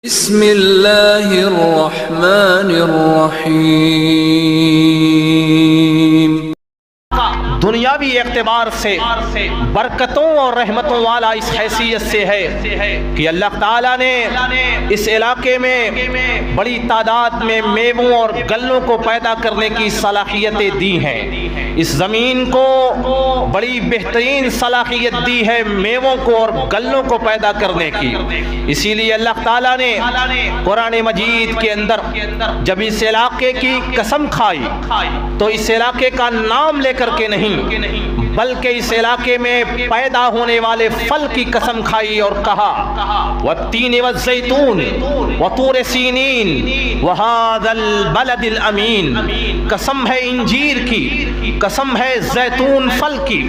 بسم اللہ الرحمن الرحیم۔ دنیاوی اعتبار سے برکتوں اور رحمتوں والا اس حیثیت سے ہے کہ اللہ تعالیٰ نے اس علاقے میں بڑی تعداد میں میووں اور گلوں کو پیدا کرنے کی صلاحیتیں دی ہیں۔ اس زمین کو بڑی بہترین صلاحیت دی ہے میووں کو اور گلوں کو پیدا کرنے کی۔ اسی لیے اللہ تعالیٰ نے قرآن مجید کے اندر جب اس علاقے کی قسم کھائی تو اس علاقے کا نام لے کر کے نہیں بلکہ اس علاقے میں پیدا ہونے والے پھل کی قسم کھائی اور کہا والتین والزیتون وطور سینین وہذا البلد الامین۔ قسم ہے انجیر کی، قسم ہے زیتون پھل کی،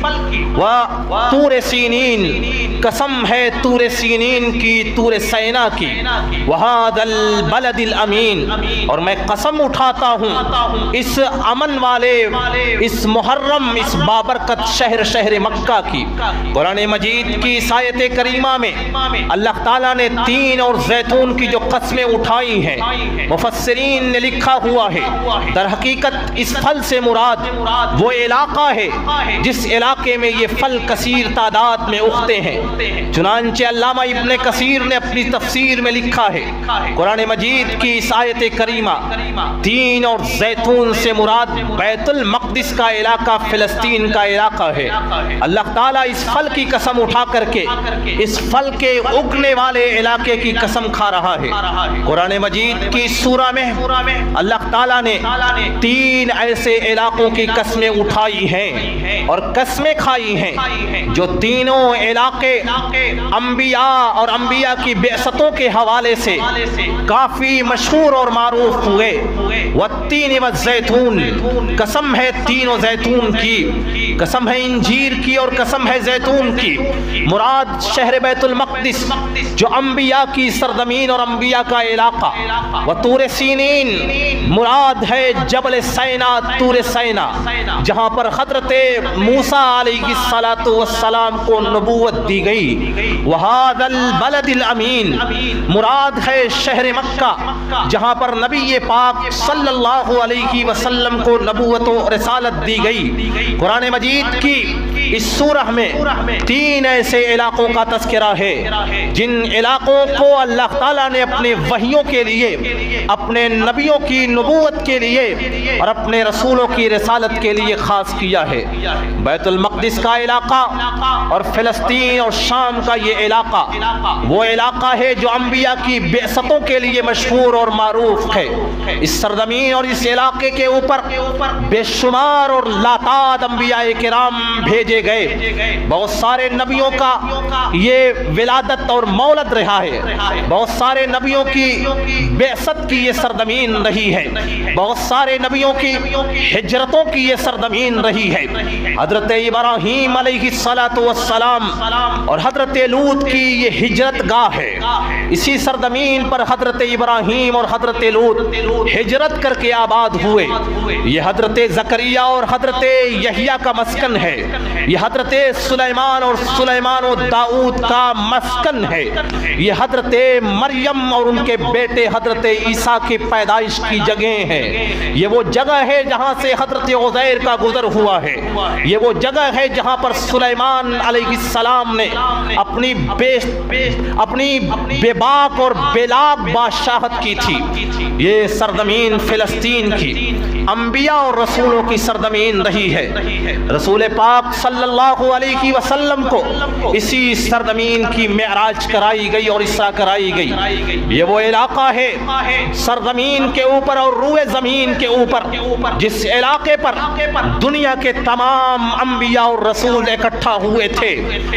وطور سینین، قسم ہے طور سینین کی، طور سینا کی، وہذا البلد الامین، اور میں قسم اٹھاتا ہوں اس امن والے، اس محرم، اس بابرکت شہر مکہ کی۔ قرآن مجید کی اس آیت کریمہ میں اللہ تعالیٰ نے تین اور زیتون کی جو قسمیں اٹھائی ہیں، مفسرین نے لکھا ہوا ہے در حقیقت اس پھل سے مراد وہ علاقہ ہے جس علاقے میں یہ پھل کثیر تعداد میں اگتے ہیں۔ چنانچہ علامہ ابن کثیر نے اپنی تفسیر میں لکھا ہے قرآن مجید کی اس آیت کریمہ تین اور زیتون سے مراد بیت المقدس کا علاقہ، فلسطین کا علاقہ ہے۔ اللہ تعالیٰ اس پھل کی قسم اٹھا کر کے اس پھل کے اگنے والے علاقے کی قسم کھا رہا ہے۔ قرآن مجید کی سورہ میں اللہ تعالیٰ نے تین ایسے علاقوں کی قسمیں اٹھائی ہیں اور قسمیں کھائی ہیں جو تینوں علاقے انبیاء اور انبیاء کی بعثتوں کے حوالے سے کافی مشہور اور معروف ہوئے۔ والتین والزیتون، قسم ہے تین و زیتون کی، قسم ہے انجیر کی اور قسم ہے زیتون کی۔ مراد شہر بیت المقدس جو انبیاء کی سرزمین اور انبیاء کا علاقہ۔ وطور سینین، مراد ہے جبل سینا، طور سینا، جہاں پر حضرت موسیٰ علیہ السلام کو نبوت دی گئی۔ وہذا البلد الامین، مراد ہے شہر مکہ جہاں پر نبی پاک صلی اللہ علیہ وسلم کو نبوت و رسالت دی گئی۔ قرآن مجید کی اس سورہ میں تین ایسے علاقوں کا تذکرہ ہے جن علاقوں کو اللہ تعالیٰ نے اپنے وحیوں کے لیے، اپنے نبیوں کی نبوت کے لیے اور اپنے رسولوں کی رسالت کے لیے خاص کیا ہے۔ بیت المقدس کا علاقہ اور فلسطین اور شام کا یہ علاقہ وہ علاقہ ہے جو انبیاء کی بعثتوں کے لیے مشہور اور معروف ہے۔ اس سرزمین اور اس علاقے کے اوپر بے شمار اور لاتعداد انبیاء کرام بھیجے گئے۔ بہت سارے نبیوں کا یہ ولادت اور مولد رہا ہے، بہت سارے نبیوں کی بعثت کی یہ سرزمین رہی ہے، بہت سارے نبیوں کی ہجرتوں کی یہ سرزمین رہی ہے۔ حضرت ابراہیم علیہ السلام اور حضرت لوط کی یہ ہجرت گاہ ہے۔ اسی سرزمین پر حضرت ابراہیم اور حضرت لوط ہجرت کر کے آباد ہوئے۔ یہ حضرت زکریا اور حضرت یحییٰ کا مسکن ہے، یہ حضرت سلیمان اور سلیمان و داؤد کا مسکن ہے، یہ حضرت مریم اور ان کے بیٹے حضرت عیسیٰ کی پیدائش کی جگہیں ہیں، یہ وہ جگہ ہے جہاں سے حضرت عزیر کا گزر ہوا ہے، یہ وہ جگہ ہے جہاں پر سلیمان علیہ السلام نے اپنی بے باک اور بے لاگ بادشاہت کی تھی۔ یہ سرزمین فلسطین کی انبیاء اور رسولوں کی سرزمین رہی ہے۔ رسول پاک صلی اللہ علیہ وسلم کو اسی سرزمین کی معراج کرائی گئی اور اسراء کرائی گئی۔ یہ وہ علاقہ ہے سرزمین کے اوپر اور روئے زمین کے اوپر جس علاقے پر دنیا کے تمام انبیاء اور رسول اکٹھا ہوئے تھے،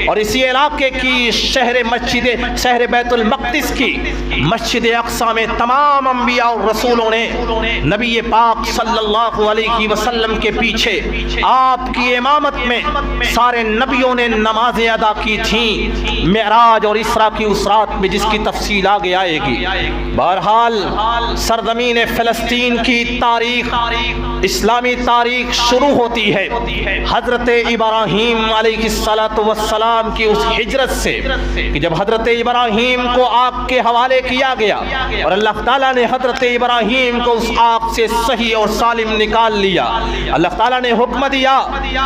اور اسی علاقے کی شہر بیت المقدس کی مسجد اقصی میں تمام انبیاء اور رسولوں نے نبی پاک صلی اللہ علیہ وسلم کے پیچھے آپ کی امامت میں سارے نبیوں نے نمازیں ادا کی تھیں معراج اور اسراء کی اس رات میں، جس کی تفصیل آگے آئے گی۔ بہرحال سرزمین فلسطین کی تاریخ، اسلامی تاریخ شروع ہوتی ہے حضرت ابراہیم علیہ السلام کی اس ہجرت سے، کہ جب حضرت ابراہیم کو آگ کے حوالے کیا گیا اور اللہ تعالیٰ نے حضرت ابراہیم کو اس آگ سے صحیح اور سالم نکال لیا۔ اللہ تعالیٰ نے حکم دیا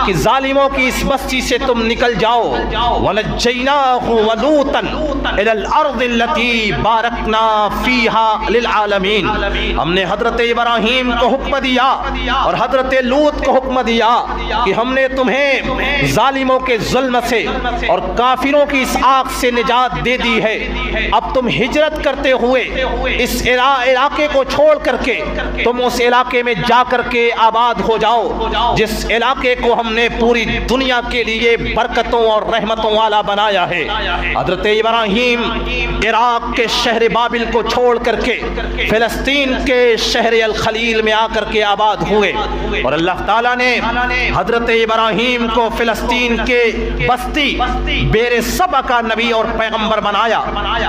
کہ ظالموں کی اس بستی سے تم نکل جاؤ۔ وَنَجَّيْنَاهُ وَلُوطًا إِلَى الْأَرْضِ الَّتِي بَارَكْنَا فِيهَا لِلْعَالَمِينَ۔ ہم نے حضرت ابراہیم کو حکم دیا اور حضرت لوط کو حکم دیا کہ ہم نے تمہیں ظالموں کے ظلم سے اور کافروں کی اس آگ سے نجات دے دی ہے۔ اب تم ہجرت کرتے ہوئے اس علاقے کو چھوڑ کر کے تم اس علاقے میں جا کر کے آباد ہو جاؤ، جس علاقے کو ہم نے پوری دنیا کے لیے برکتوں اور رحمتوں والا بنایا ہے۔ حضرت ابراہیم عراق کے شہر بابل کو چھوڑ کر کے فلسطین کے شہر الخلیل میں آ کر کے آباد ہوئے، اور اللہ تعالیٰ نے حضرت ابراہیم کو فلسطین کے بستی بیر سبع کا نبی اور پیغمبر بنایا،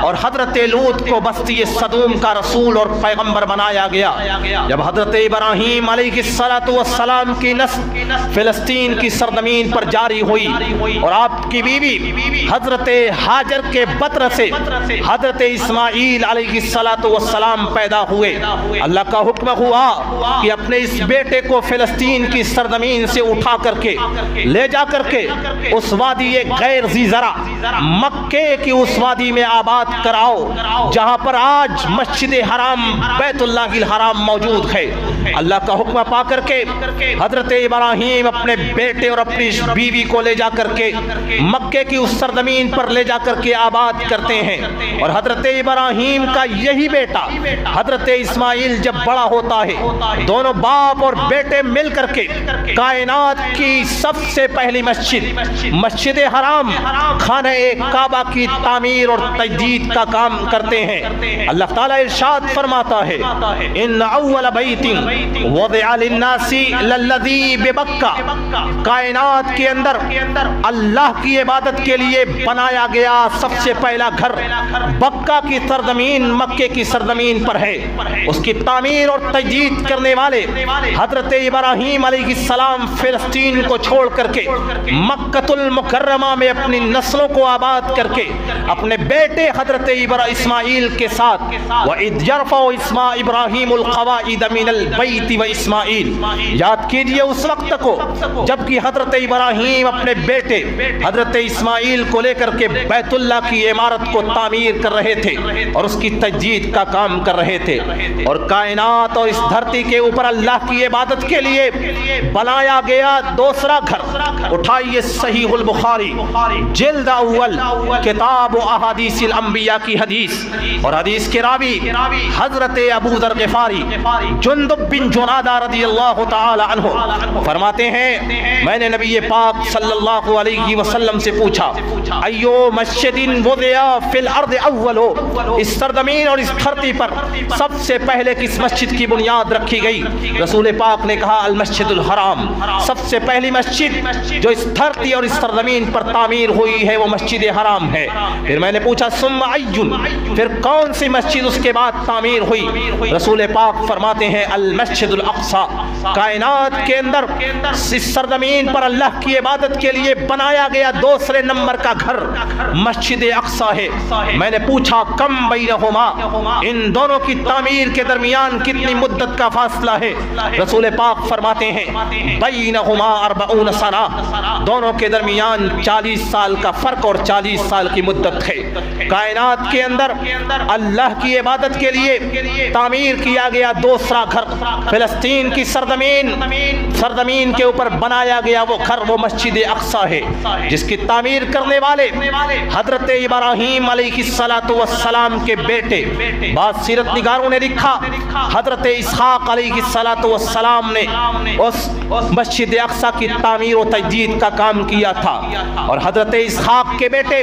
اور حضرت لوط کو بستی صدوم کا رسول اور پیغمبر بنایا گیا۔ جب حضرت ابراہیم علیہ السلام کی نسل فلسطین کی سرزمین پر جاری ہوئی اور آپ کی بیوی حضرت ہاجر کے بطن سے حضرت اسماعیل علیہ السلام پیدا ہوئے، اللہ کا حکم ہوا کہ اپنے اس بیٹے کو فلسطین کی سرزمین سے اٹھا کر کے لے جا کر کے اس وادی غیر ذی زرع مکے کی اس وادی میں آباد کراؤ جہاں پر آج مسجد حرام بیت اللہ الحرام موجود ہے۔ اللہ کا حکم پا کر کے حضرت ابراہیم اپنے بیٹے اور اپنی بیوی کو لے جا کر کے مکے کی اس سرزمین پر لے جا کر کے آباد کرتے ہیں، اور حضرت ابراہیم کا یہی بیٹا حضرت اسماعیل جب بڑا ہوتا ہے، دونوں باپ اور بیٹے مل کر کے کائنات کی سب سے پہلی مسجد حرام خانہ کعبہ کی تعمیر اور تجدید کا کام کرتے ہیں۔ اللہ تعالیٰ ارشاد فرماتا ہے ان اول بیت وضع للناس للذی ببکہ، کائنات کے اندر اللہ کی عبادت کے لیے بنایا گیا سب سے پہلا گھر بکہ کی سرزمین مکے کی سرزمین پر ہے۔ اس کی تعمیر اور تجدید کرنے والے حضرت ابراہیم علیہ السلام فلسطین کو چھوڑ کر کے مکۃ المکرمہ میں اپنی نسلوں کو آباد کر کے اپنے بیٹے حضرت اسماعیل کے ساتھ وَإِذْ يَرْفَعُ إِبْرَاهِيمُ الْقَوَاعِدَ مِنَ الْبَيْتِ وَإِسْمَاعِيلُ، یاد کیجئے اس وقت کو جب کہ حضرت ابراہیم اپنے بیٹے حضرت اسماعیل کو لے کر کے بیت اللہ کی عمارت کو تعمیر کر رہے تھے اور اس کی تجدید کا کام کر رہے تھے، اور کائنات اور اس دھرتی کے اوپر اللہ کی عبادت کے لیے بنایا گیا دوسرا گھر۔ اٹھائیے صحیح البخاری جلد اول کتاب احادیث الانبیاء کی حدیث، اور حدیث کے راوی حضرت ابو ذر غفاری جندب بن جنادہ رضی اللہ تعالی عنہ فرماتے ہیں میں نے نبی پاک صلی اللہ علیہ وسلم سے پوچھا ایو مسجد وضع فی الارض اولو، اس سرزمین اور اس دھرتی پر سب سے پہلے کس مسجد کی بنیاد رکھی گئی؟ رسول پاک نے کہا المسجد الحرام، سب سے پہلی مسجد جو اس دھرتی اور اس سرزمین پر تعمیر ہوئی ہے وہ مسجد حرام ہے۔ پھر میں نے پوچھا ثم ایون، پھر کون سی مسجد اس کے بعد تعمیر ہوئی؟ رسول پاک فرماتے ہیں المسجد الاقصی، کائنات کے اندر اس سرزمین پر اللہ کی عبادت کے لیے بنایا گیا دوسرے نمبر کا گھر مسجد اقصی ہے۔ میں نے پوچھا کم بینہما، ان دونوں کی تعمیر کے درمیان کتنی مدت کا فاصلہ ہے؟ رسول پاک فرماتے ہیں بینہما 40 سنہ، دونوں کے درمیان 40 سال کا فرق اور 40 سال کی مدت ہے۔ کائنات کے اندر اللہ کی عبادت کے لیے تعمیر کیا گیا دوسرا گھر فلسطین کی سرزمین کے اوپر بنایا گیا وہ گھر وہ مسجد اقصی ہے، جس کی تعمیر کرنے والے حضرت ابراہیم علیہ السلام کے بیٹے، بعض سیرت نگاروں نے لکھا حضرت اسحاق علیہ السلام نے اس مسجد اقصی کی تعمیر و تجدید کا کام کیا تھا، اور حضرت اسحاق کے بیٹے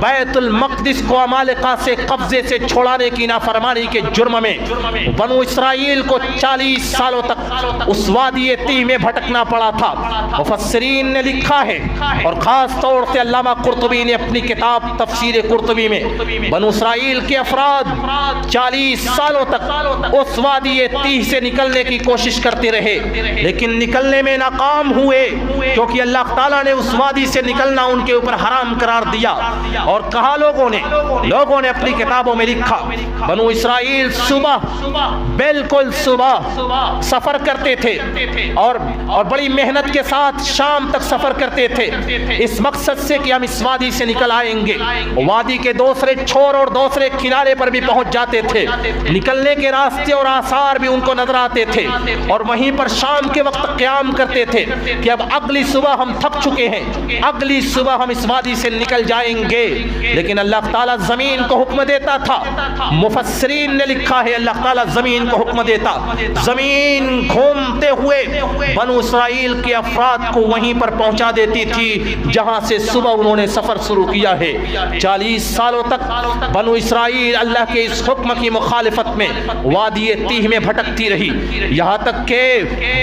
بیت المقدس کو عمالقہ سے قبضے سے چھوڑانے کی نافرمانی کے جرم میں بنو اسرائیل کو 40 سالوں تک اس وادی تیہ میں بھٹکنا پڑا تھا۔ مفسرین نے لکھا ہے اور خاص طور سے علامہ قرطبی نے اپنی کتاب تفسیر قرطبی میں بنو اسرائیل کے افراد 40 سالوں تک اس وادی تیہ سے نکلنے کی کوشش کرتے رہے، لیکن نکلنے میں ناکام ہوئے، کیونکہ اللہ تعالیٰ نے اس وادی سے نکلنا ان کے اوپر حرام قرار دیا۔ اور کہا لوگوں نے اپنی کتابوں میں لکھا بنو اسرائیل بالکل صبح سفر کرتے تھے اور بڑی محنت کے ساتھ شام تک سفر کرتے تھے، اس مقصد سے کہ ہم اس وادی سے نکل آئیں گے۔ وادی کے دوسرے چھور اور دوسرے کنارے پر بھی پہنچ جاتے تھے، نکلنے کے راستے اور آثار بھی ان کو نظر آتے تھے، اور وہیں پر شام کے وقت قیام کرتے تھے کہ اب اگلی صبح ہم تھک چکے ہیں، اگلی صبح ہم اس وادی سے نکل جائیں گے۔ لیکن اللہ تعالیٰ زمین کو حکم دیتا تھا، مفسرین نے لکھا ہے اللہ تعالیٰ زمین کو حکم دیتا، زمین گھومتے ہوئے بنو اسرائیل کے افراد کو وہیں پر پہنچا دیتی تھی جہاں سے صبح انہوں نے سفر شروع کیا ہے۔ 40 سالوں تک بنو اسرائیل اللہ کے اس حکم کی مخالفت میں وادی تیہ میں بھٹکتی رہی، یہاں تک کہ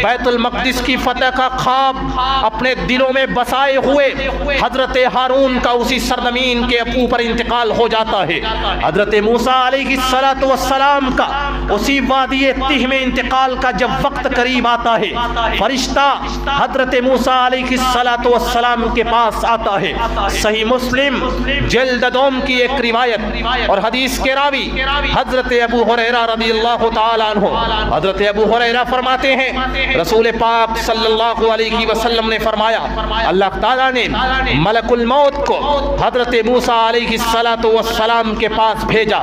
بیت المقدس کی فتح کا خواب اپنے دلوں میں بسائے ہوئے حضرت ہارون کا اسی سرزمین کے اوپر انتقال ہو جاتا ہے۔ حضرت موسیٰ علیہ السلام کا اسی وادی تیہ میں انتقال کا جب وقت قریب آتا ہے، فرشتہ حضرت موسیٰ علیہ السلام کے پاس آتا ہے۔ صحیح مسلم جلد دوم کی ایک روایت اور حدیث کے راوی حضرت ابو ہریرہ رضی اللہ تعالیٰ عنہ، حضرت ابو ہریرہ فرماتے ہیں رسول پاک صلی اللہ علیہ وسلم نے فرمایا اللہ تعالیٰ نے ملک الموت کو حضرت موسیٰ علیہ السلام کے پاس بھیجا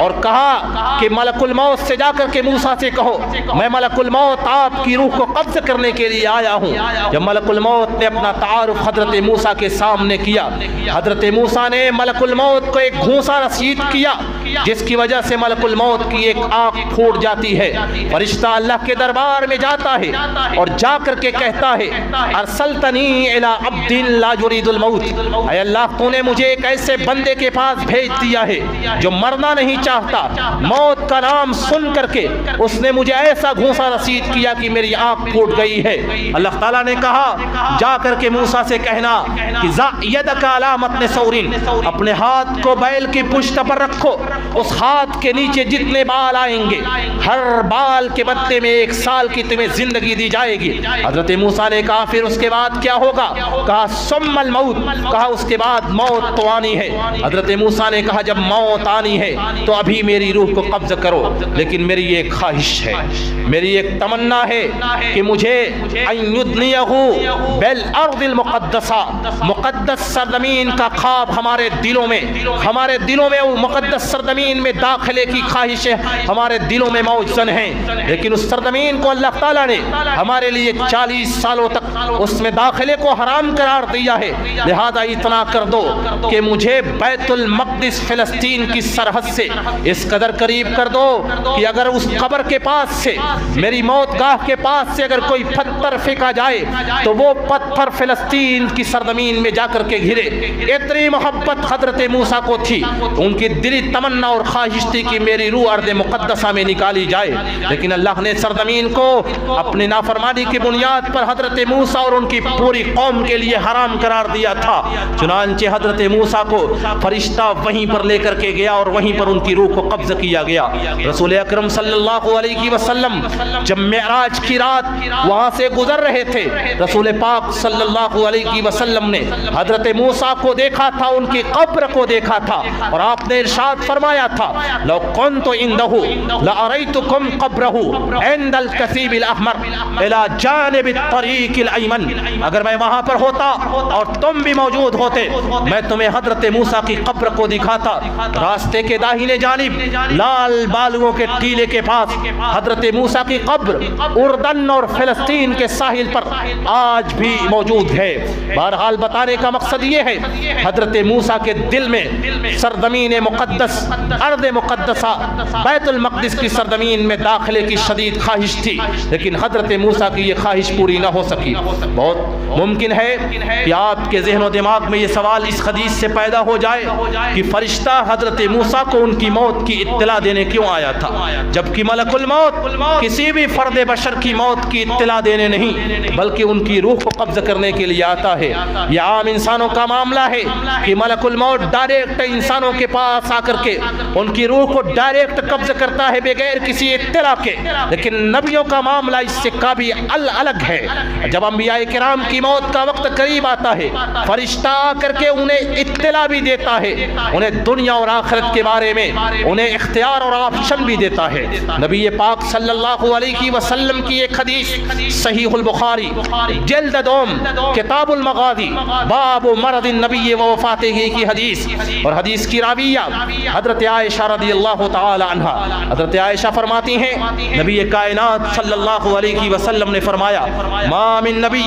اور کہا کہ ملک الموت سے جا کر کے موسیٰ سے کہو میں ملک الموت آپ کی روح کو قبض کرنے کے لیے آیا ہوں۔ جب ملک الموت نے اپنا تعارف حضرت موسیٰ کے سامنے کیا، حضرت موسیٰ نے ملک الموت کو ایک گھونسا رسید کیا جس کی وجہ سے ملک الموت کی ایک آنکھ پھوٹ جاتی ہے۔ فرشتہ اللہ کے دربار میں جاتا ہے اور جا کر کے کہتا ہے ارسلتنی الی عبد لا یرید الموت، اے اللہ تو نے مجھے ایک ایسے بندے کے پاس بھیج دیا ہے جو مرنا نہیں چاہتا، موت کا نام سن کر کے اس نے مجھے ایسا گھونسا رسید کیا کہ میری آنکھ پھوٹ گئی ہے۔ اللہ تعالیٰ نے کہا جا کر کے موسیٰ سے کہنا کہ ضع یدک علی متن ثور، اپنے ہاتھ کو بیل کی پشت پر رکھو، اس ہاتھ کے نیچے جتنے بال آئیں گے ہر بال کے بدلے میں 1 سال کی تمہیں زندگی دی جائے گی۔ حضرت موسیٰ نے کہا پھر اس کے بعد کیا ہوگا؟ کہا ثم الموت، کہا اس کے بعد موت تو آنی ہے۔ حضرت موسیٰ نے کہا جب موت آنی ہے تو ابھی میری روح کو قبض کرو، لیکن میری ایک خواہش ہے، میری ایک تمنا ہے کہ مجھے ان یدنیہ بالارض المقدسہ، مقدس سرزمین کا خواب ہمارے دلوں میں وہ مقدس سرزمین میں داخلے کی خواہشیں ہمارے دلوں میں موجود ہیں، لیکن اس سرزمین کو اللہ تعالیٰ نے ہمارے لیے 40 سالوں تک اس میں داخلے کو حرام قرار دیا ہے، لہذا اتنا کر دو کہ مجھے بیت المقدس فلسطین کی سرحد سے اس قدر قریب کر دو کہ اگر اس قبر کے پاس سے، میری موت گاہ کے پاس سے اگر کوئی پتھر پھینکا جائے تو وہ پتھر فلسطین کی سرزمین میں جا کر کے گرے۔ اتنی محبت حضرت موسیٰ کو تھی، ان کی دلی تمنا اور خواہش تھی کہ میری روح ارض مقدسہ میں نکالی جائے، لیکن اللہ نے سرزمین کو اپنی نافرمانی کی بنیاد پر حضرت موسیٰ اور ان کی پوری قوم کے لیے حرام قرار دیا تھا۔ چنانچہ حضرت موسیٰ کو فرشتہ وہیں پر لے کر کے گیا اور وہیں پر ان کی روح کو قبض کیا گیا۔ رسول اکرم صلی اللہ علیہ وسلم جب معراج کی رات وہاں سے گزر رہے تھے، رسول پاک صلی اللہ علیہ وسلم نے حضرت موسیٰ کو دیکھا تھا، ان کی قبر کو دیکھا تھا، اور آپ نے ارشاد فرمایا تھا لو كنت عنده لأريتكم قبره عند الكثيب الأحمر إلى جانب الطريق الأيمن، اگر میں وہاں پر ہوتا اور تم بھی موجود ہوتے میں تمہیں حضرت موسیٰ کی قبر کو دکھاتا، راستے کے داہنے جانب لال بالوں کے ٹیلے کے پاس حضرت موسیٰ کی قبر اردن اور فلسطین کے ساحل پر آج بھی موجود ہے۔ بہرحال بتانے کا مقصد یہ ہے حضرت موسیٰ کے دل میں سرزمین مقدس ارض مقدسہ بیت المقدس کی سرزمین میں داخلے کی شدید خواہش تھی، لیکن حضرت موسیٰ کی یہ خواہش پوری نہ ہو سکی۔ بہت ممکن ہے کہ آپ کے ذہن و دماغ میں یہ سوال اس حدیث سے پیدا ہو جائے کہ فرشتہ حضرت موسیٰ کو ان کی موت کی اطلاع دینے کیوں آیا تھا، جبکہ ملک الموت کسی بھی فرد بشر کی موت کی اطلاع دینے نہیں بلکہ ان کی روح کو قبض کرنے کے لیے آتا ہے۔ یہ عام انسانوں کا معاملہ ہے کہ ملک الموت ڈائریکٹ انسانوں کے پاس آ کر کے ان کی روح کو ڈائریکٹ قبض کرتا ہے بغیر کسی اطلاع کے، لیکن نبیوں کا معاملہ اس سے کافی الگ ہے۔ جب انبیاء کرام کی موت کا وقت قریب آتا ہے، فرشتہ آ کر کے انہیں اطلاع بھی دیتا ہے، انہیں دنیا اور آخرت کے بارے میں انہیں اختیار اور آپشن بھی دیتا ہے۔ نبی پاک صلی اللہ علیہ وسلم کی ایک حدیث صحیح البخاری جلد دوم کتاب المغازی باب مرض النبی و وفاتہ کی حدیث، اور حدیث کی راویہ حضرت عائشہ رضی اللہ تعالی عنہا۔ حضرت عائشہ فرماتی ہیں نبی کائنات صلی اللہ علیہ وسلم نے فرمایا ما من نبی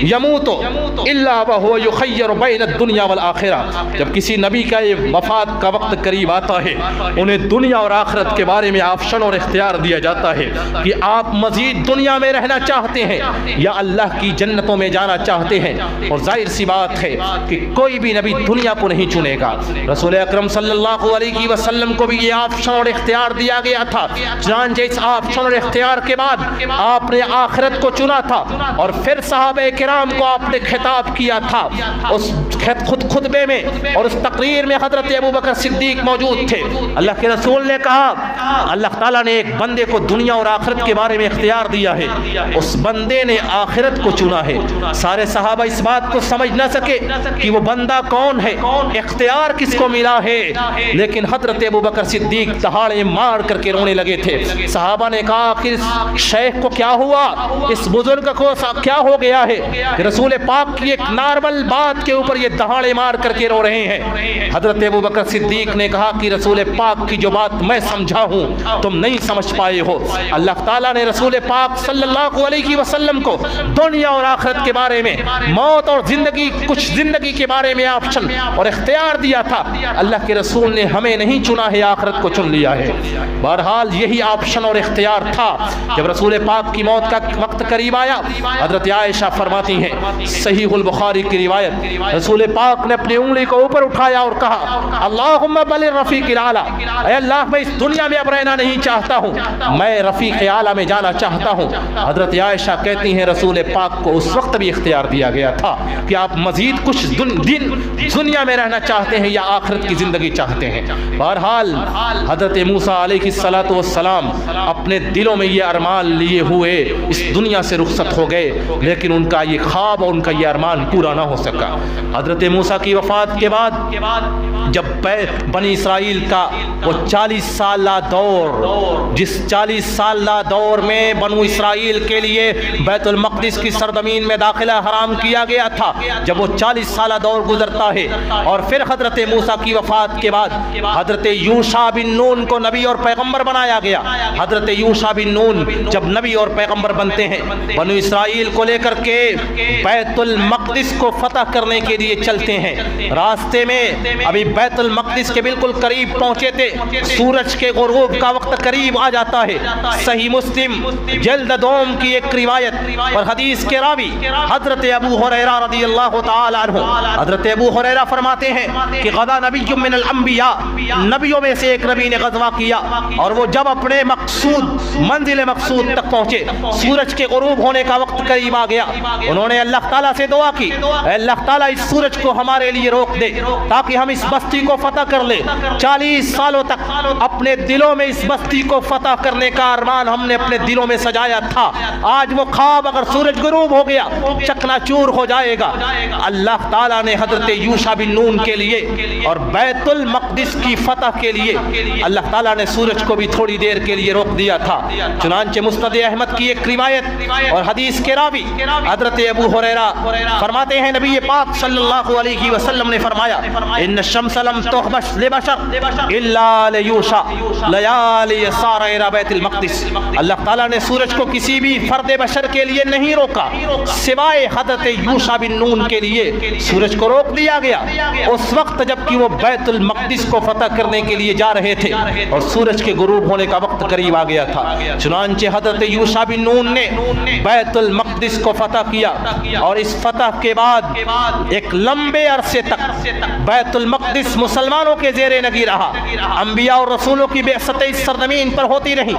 یموت الا وهو یخیر بین الدنیا والآخرہ۔ جب کسی نبی کا یہ وفات کا وقت قریب آتا ہے انہیں دنیا اور آخرت کے بارے میں آپشن اور اختیار دیا جاتا ہے کہ آپ مزید دنیا میں رہنا چاہتے ہیں یا اللہ کی جنتوں میں جانا چاہتے ہیں، اور ظاہر سی بات ہے کہ کوئی بھی نبی دنیا کو نہیں چنے گا۔ رسول اکرم صلی اللہ علیہ وسلم کو بھی یہ آپشن اور اختیار دیا گیا تھا، چنانچہ اس آپشن اور اختیار کے بعد آپ نے آخرت کو چنا تھا، اور پھر صحابہ کرام کو آپ نے خطاب کیا تھا۔ اس خطبے میں اور اس تقریر میں حضرت ابوبکر صدیق موجود تھے۔ اللہ کے رسول نے کہا اللہ تعالیٰ نے ایک بندے کو دنیا اور آخرت کے بارے میں اختیار دیا ہے، اس بندے نے آخرت کو چنا ہے۔ سارے صحابہ اس بات کو سمجھ نہ سکے کہ وہ بندہ کون ہے، اختیار کس کو ملا ہے، لیکن حضرت ابوبکر صدیق دہاڑے مار کر کے رونے لگے تھے۔ صحابہ نے کہا آخر اس شیخ کو کیا ہوا، اس بزرگ کو کیا ہو گیا ہے کہ رسول پاک کی ایک نارمل بات کے اوپر یہ دہاڑے مار کر کے رو رہے ہیں۔ حضرت ابوبکر صدیق نے کہا کہ رسول پاک کی جو بات میں سمجھا ہوں تم نہیں سمجھ پائے ہو۔ اللہ تعالیٰ نے رسول پاک صلی اللہ علیہ وسلم کو دنیا اور آخرت کے بارے میں، موت اور زندگی، کچھ زندگی کے بارے میں آپشن اور اختیار دیا تھا۔ اللہ کے رسول نے ہمیں نہیں چنا ہے، آخرت کو چن لیا ہے۔ بہرحال یہی آپشن اور اختیار تھا۔ جب رسول پاک کی موت کا وقت قریب آیا، حضرت عائشہ فرماتی ہیں صحیح البخاری کی روایت، رسول پاک نے اپنی انگلی کو اوپر اٹھایا اور کہا اللہم بل رفیق الاعلی، اے اللہ میں اس دنیا میں اب رہنا نہیں چاہتا ہوں، میں رفیق اعلیٰ میں جانا چاہتا ہوں۔ حضرت عائشہ کہتی ہیں رسول پاک کو اس وقت بھی اختیار دیا گیا تھا کہ آپ مزید کچھ دن دنیا میں رہنا چاہتے ہیں یا آخرت کی زندگی چاہتے ہیں۔ بہرحال حضرت موسیٰ علیہ الصلاۃ والسلام اپنے دلوں میں یہ ارمان لیے ہوئے اس دنیا سے رخصت ہو گئے، لیکن ان کا یہ خواب اور ان کا یہ ارمان پورا نہ ہو سکا۔ حضرت موسیٰ کی وفات کے بعد جب بنی اسرائیل کا وہ 40 سالہ دور، جس 40 سالہ دور میں بنو اسرائیل کے لیے بیت المقدس کی سرزمین میں داخلہ حرام کیا گیا تھا، جب وہ 40 سالہ دور گزرتا ہے اور پھر حضرت موسیٰ کی وفات کے بعد حضرت یوشع بن نون کو نبی اور پیغمبر بنایا گیا۔ حضرت یوشع بن نون جب نبی اور پیغمبر بنتے ہیں، بنو اسرائیل کو لے کر کے بیت المقدس کو فتح کرنے کے لیے چلتے ہیں۔ راستے میں ابھی بیت المقدس کے بالکل قریب پہنچے تھے، سورج کے غروب کا وقت قریب آ جاتا ہے۔ صحیح مسلم جلد دوم کی ایک روایت اور حدیث کے راوی حضرت ابو ہریرہ رضی اللہ تعالی عنہ، حضرت ابو ہریرہ فرماتے ہیں کہ غزا نبی من الانبیاء، نبیوں میں سے ایک نبی نے غزوہ کیا، اور وہ جب اپنے مقصود منزل مقصود تک پہنچے، سورج کے غروب ہونے کا وقت قریب آ گیا، انہوں نے اللہ تعالیٰ سے دعا کی اے اللہ تعالیٰ اس سورج کو ہمارے لیے روک دے تاکہ ہم اس بستی کو فتح کر لیں۔ 40 سالوں تک اپنے دلوں میں اس بستی کو فتح کرنے کا ارمان ہم نے اپنے دلوں میں سجایا تھا، آج وہ خواب اگر سورج غروب ہو گیا چکنا چور ہو جائے گا۔ اللہ تعالیٰ نے حضرت یوشع بن نون کے لیے اور بیت المقدس کی فتح کے لیے اللہ تعالیٰ نے سورج کو بھی تھوڑی دیر کے لیے روک دیا تھا۔ چنانچہ مسند احمد کی ایک روایت اور حدیث کے راوی حضرت ابو ہریرہ فرماتے ہیں نبی پاک صلی اللہ علیہ وسلم نے فرمایا ان الشمس لم تخبش لبشر الا لیوشع لیالی سار الى بیت المقدس، اللہ تعالیٰ نے سورج کو کسی بھی فرد بشر کے لیے نہیں روکا سوائے حضرت یوشع بن نون کے لیے سورج کو روک دیا گیا اس وقت جب کہ وہ بیت المقدس کو فتح فتح کرنے کے لیے جا رہے تھے اور سورج کے غروب ہونے کا وقت قریب آ گیا تھا۔ چنانچہ حضرت یوشع بن نون نے بیت المقدس کو فتح کیا اور اس فتح کے بعد ایک لمبے عرصے تک بیت المقدس مسلمانوں کے زیر نگی رہا۔ انبیاء اور رسولوں کی بعثت اس سرزمین پر ہوتی رہی۔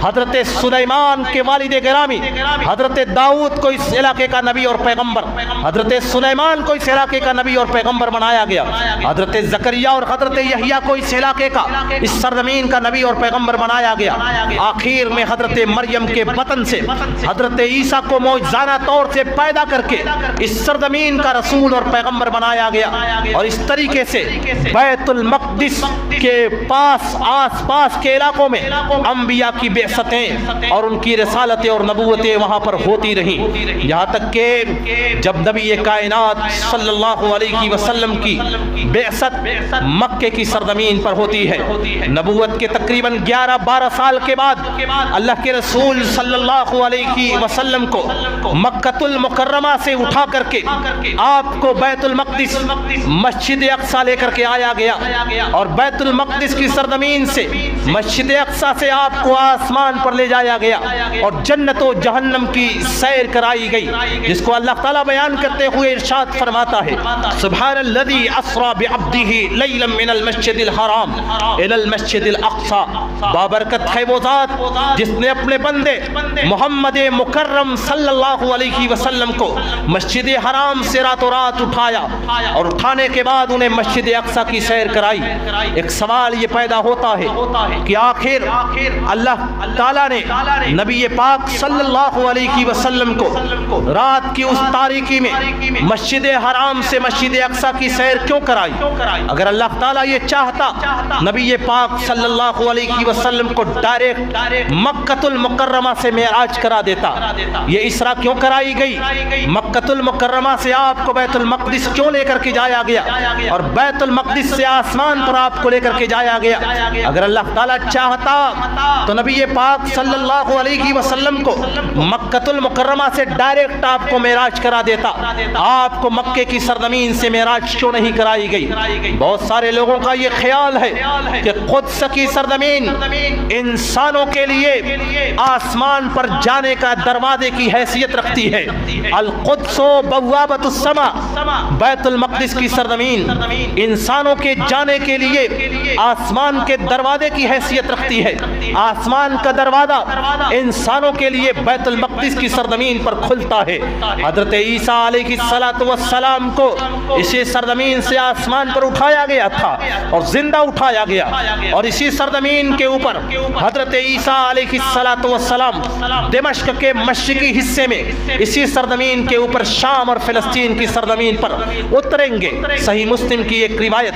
حضرت سلیمان کے والد گرامی حضرت داؤد کو اس علاقے کا نبی اور پیغمبر، حضرت سلیمان کو اس علاقے کا نبی اور پیغمبر بنایا گیا۔ حضرت زکریا اور حضرت یحییٰ کو اس علاقے کا، اس سرزمین کا نبی اور پیغمبر بنایا گیا۔ آخر میں حضرت مریم کے بطن سے حضرت عیسیٰ کو معجزانہ طور سے پیدا کر کے اس سرزمین کا رسول اور پیغمبر بنایا گیا۔ اور اس طریقے سے بیت المقدس کے پاس آس پاس کے علاقوں میں انبیاء کی بعثتیں اور ان کی رسالتیں اور نبوتیں وہاں پر ہوتی رہیں، یہاں تک کہ جب نبی کائنات صلی اللہ علیہ وسلم کی بعثت مکے کی سرزمین پر ہوتی ہے۔ نبوت کے تقریباً 11-12 سال کے بعد اللہ کے رسول صلی اللہ علیہ وسلم کو مکۃ المکرمہ سے اٹھا کر کے آپ کو بیت المقدس مسجد اقصیٰ لے کر کے آیا گیا، اور بیت المقدس کی سرزمین سے مسجد اقصیٰ سے آپ کو آسمان پر لے جایا گیا اور جنت و جہنم کی سیر کرائی گئی، جس کو اللہ تعالیٰ بیان کرتے ہوئے ارشاد فرماتا ہے سبحان الذی اسری بعبدہ لیلا من المسجد الحرام الی المسجد الاقصیٰ۔ بابرکت ہے وہ ذات جس نے اپنے بندے محمد مکرم صلی اللہ علیہ وسلم کو مسجد حرام سے راتوں رات اٹھایا اور اٹھانے کے بعد انہیں مسجد اقصیٰ کی سیر کرائی۔ ایک سوال یہ پیدا ہوتا ہے کہ آخر اللہ تعالیٰ نے نبی پاک صلی اللہ علیہ وسلم کو رات کی اس تاریکی میں مسجد حرام سے مسجد اقصیٰ کی سیر کیوں کرائی؟ اگر اللہ تعالیٰ یہ چاہتا نبی پاک صلی اللہ علیہ وسلم کو ڈائریکٹ مکۃ المکرمہ سے معراج کرا دیتا۔ یہ اسرا کیوں کرائی گئی؟ مکۃ المکرمہ سے آپ کو بیت المقدس کیوں لے کر کے جایا گیا اور بیت المقدس سے آسمان پر آپ کو لے کر کے جایا گیا؟ اگر اللہ تعالیٰ چاہتا تو نبی پاک صلی اللہ علیہ وسلم کو مکۃ المکرمہ سے ڈائریکٹ آپ کو معراج کرا دیتا۔ آپ کو مکے کی سرزمین سے معراج کیوں نہیں کرائی گئی؟ بہت سارے لوگوں کا یہ خیال ہے کہ قدس کی سرزمین انسانوں کے لیے آسمان پر جانے کا دروازے کی حیثیت رکھتی ہے۔ القدس بوابۃ السماء، بیت المقدس کی سرزمین انسانوں کے جانے کے لیے آسمان کے دروازے کی حیثیت رکھتی ہے۔ آسمان کا دروازہ انسانوں کے لیے بیت المقدس کی سرزمین پر کھلتا ہے۔ حضرت عیسیٰ علیہ السلام کو اسی سرزمین سے آسمان پر اٹھایا گیا تھا اور زندہ اٹھایا گیا، اور اسی سرزمین کے اوپر حضرت عیسیٰ علیہ السلام دمشق کے مشرقی حصے میں اسی سرزمین کے اوپر شام اور فلسطین کی سرزمین پر اتریں گے۔ صحیح مسلم کی ایک روایت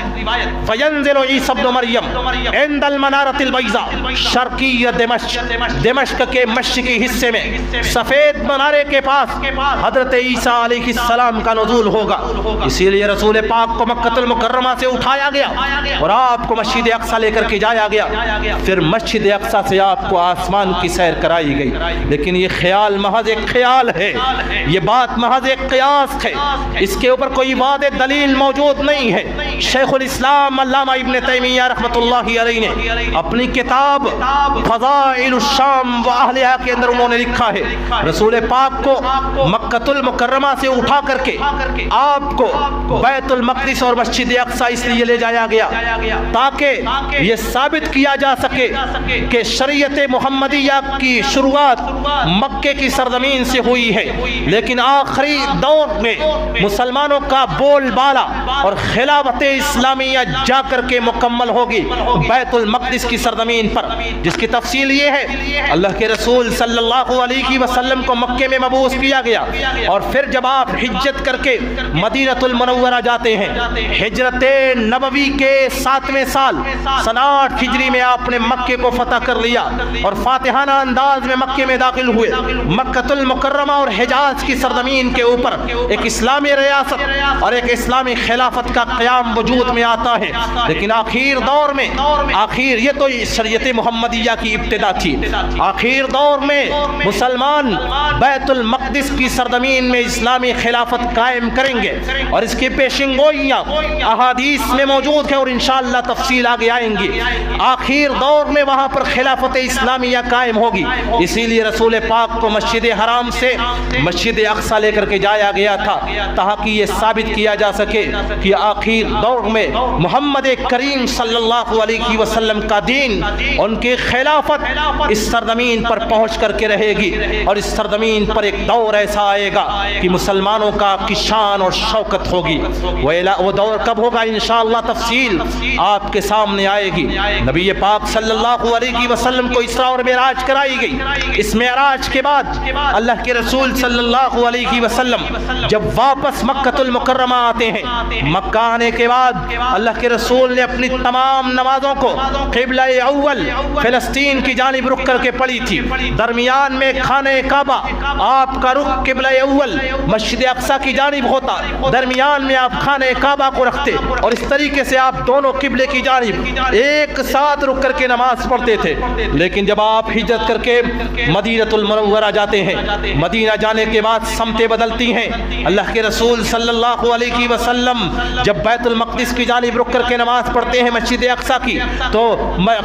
فینزل عیسی ابن مریم عند المنارۃ البیضاء شرقی دمشق کے مشرقی حصے میں سفید منارے کے پاس حضرت عیسیٰ علیہ السلام کا نزول ہوگا۔ اسی لیے رسول پاک کو مکۃ المکرمہ سے اٹھایا گیا اور آپ کو مسجد اقصیٰ لے کر کے جایا گیا، پھر مسجد اقصیٰ سے آپ کو آسمان کی سیر کرائی گئی۔ لیکن یہ خیال محض ایک خیال ہے، یہ بات محض ایک قیاس ہے، اس کے اوپر کوئی واضح دلیل موجود نہیں ہے۔ شیخ الاسلام علامہ ابن تیمیہ رحمۃ اللہ علیہ نے اپنی کتاب فضائل الشام و اہلہا کے اندر انہوں نے لکھا ہے رسول پاک کو مکۃ المکرمہ سے اٹھا کر کے آپ کو بیت المقدس اور مسجد اقصیٰ اس لیے لے جایا گیا تاکہ یہ ثابت کیا جا سکے کہ شریعت محمدیہ کی شروعات مکے کی سرزمین سے ہوئی ہے، لیکن آخری دور میں مسلمانوں کا بول بالا اور خلافت اسلامیہ جا کر کے مکمل ہوگی بیت المقدس کی سرزمین پر، جس کی تفصیل یہ ہے اللہ کے رسول صلی اللہ علیہ وسلم کو مکے میں مبعوث کیا گیا، اور پھر جب آپ ہجرت کر کے مدینہ المنورہ جاتے ہیں، ہجرت نبوی کے 7ویں سال سنہ 8 ہجری میں آپ نے مکے کو فتح کر لیا اور فاتحانہ انداز میں مکے میں داخل ہوئے۔ مکۃ المکرمہ اور حجاز کی سرزمین کے اوپر ایک اسلامی ریاست اور ایک اسلامی خلافت کا قیام وجود میں آتا ہے، لیکن آخر دور میں آخر یہ تو شریعت محمدیہ کی ابتدا تھی۔ آخر دور میں مسلمان بیت المقدس کی سرزمین میں اسلامی خلافت قائم کریں گے، اور اس کی پیشن گوئیاں احادیث میں موجود ہیں اور انشاءاللہ تفصیل آگے آئیں گی۔ آخر دور میں وہاں پر خلافت اسلامیہ قائم ہوگی، اسی لیے رسول پاک کو مسجد حرام سے مسجد اقصی لے کر کے جایا گیا تھا، تاکہ یہ ثابت کیا جا سکے کہ آخر دور میں محمد کریم صلی اللہ علیہ وسلم کا دین، ان کی خلافت اس سرزمین پر پہنچ کر کے رہے گی، اور اس سرزمین پر ایک دور ایسا آئے گا کہ مسلمانوں کا کی شان اور شوکت ہوگی۔ وہ دور کب ہوگا انشاءاللہ تفصیل آپ کے سامنے آئے گی۔ نبی پاک صلی اللہ علیہ وسلم کو اسراء اور معراج کرائی گئی۔ اس معراج کے بعد اللہ کے رسول صلی اللہ علیہ وسلم جب واپس مکہ المکرمہ آتے ہیں، مکہ آنے کے بعد اللہ کے رسول نے اپنی تمام نمازوں کو قبلہ اول فلسطین کی جانب رخ کر کے پڑھی تھی۔ درمیان میں خانہ کعبہ آپ کا رخ قبلہ اول مسجد اقصی کی جانب ہوتا، درمیان میں آپ خانہ کعبہ کو رکھتے، اور اس طریقے سے آپ دونوں قبلے کی جانب ایک ساتھ رک کر کے نماز پڑھتے تھے۔ لیکن جب آپ ہجرت کر کے مدینہ المنورہ جاتے ہیں، مدینہ جانے کے بعد سمتیں بدلتی ہیں۔ اللہ کے رسول صلی اللہ علیہ وسلم جب بیت المقدس کی جانب رک کر کے نماز پڑھتے ہیں مسجد اقصی کی، تو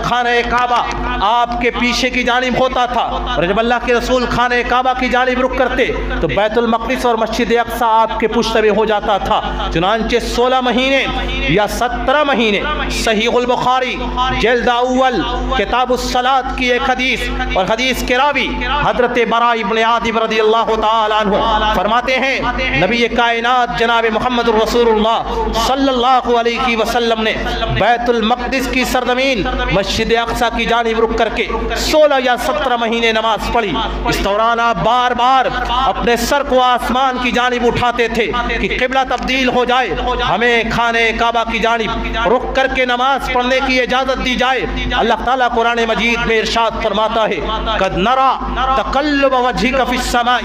خانہ کعبہ آپ کے پیچھے کی جانب ہوتا تھا، اور جب اللہ کے رسول خانہ کعبہ کی جانب رک کرتے تو بیت المقدس اور مسجد اقصی آپ کے پشت پہ ہو جاتا تھا۔ چنانچہ 16 مہینے یا 17 مہینے صحیح البخاری جلد اول کتاب الصلاۃ کی ایک حدیث، اور حدیث کے راوی حضرت براء ابن عازب رضی اللہ تعالی عنہ فرماتے ہیں نبی کائنات جناب محمد رسول اللہ صلی اللہ علیہ وسلم نے بیت المقدس کی سرزمین مسجد اقصی کی جانب رک کر کے 16 یا 17 مہینے نماز پڑھی۔ اس دوران آپ بار بار اپنے سر کو آسمان کی جانب اٹھاتے تھے کہ قبلہ تبدیل ہو جائے، ہمیں خانہ کعبہ کی جانب رک کر کے نماز پڑھنے کی اجازت دی جائے۔ اللہ تعالیٰ قرآن مجید میں ارشاد فرماتا ہے قد نرى تقلب وجهك في السماء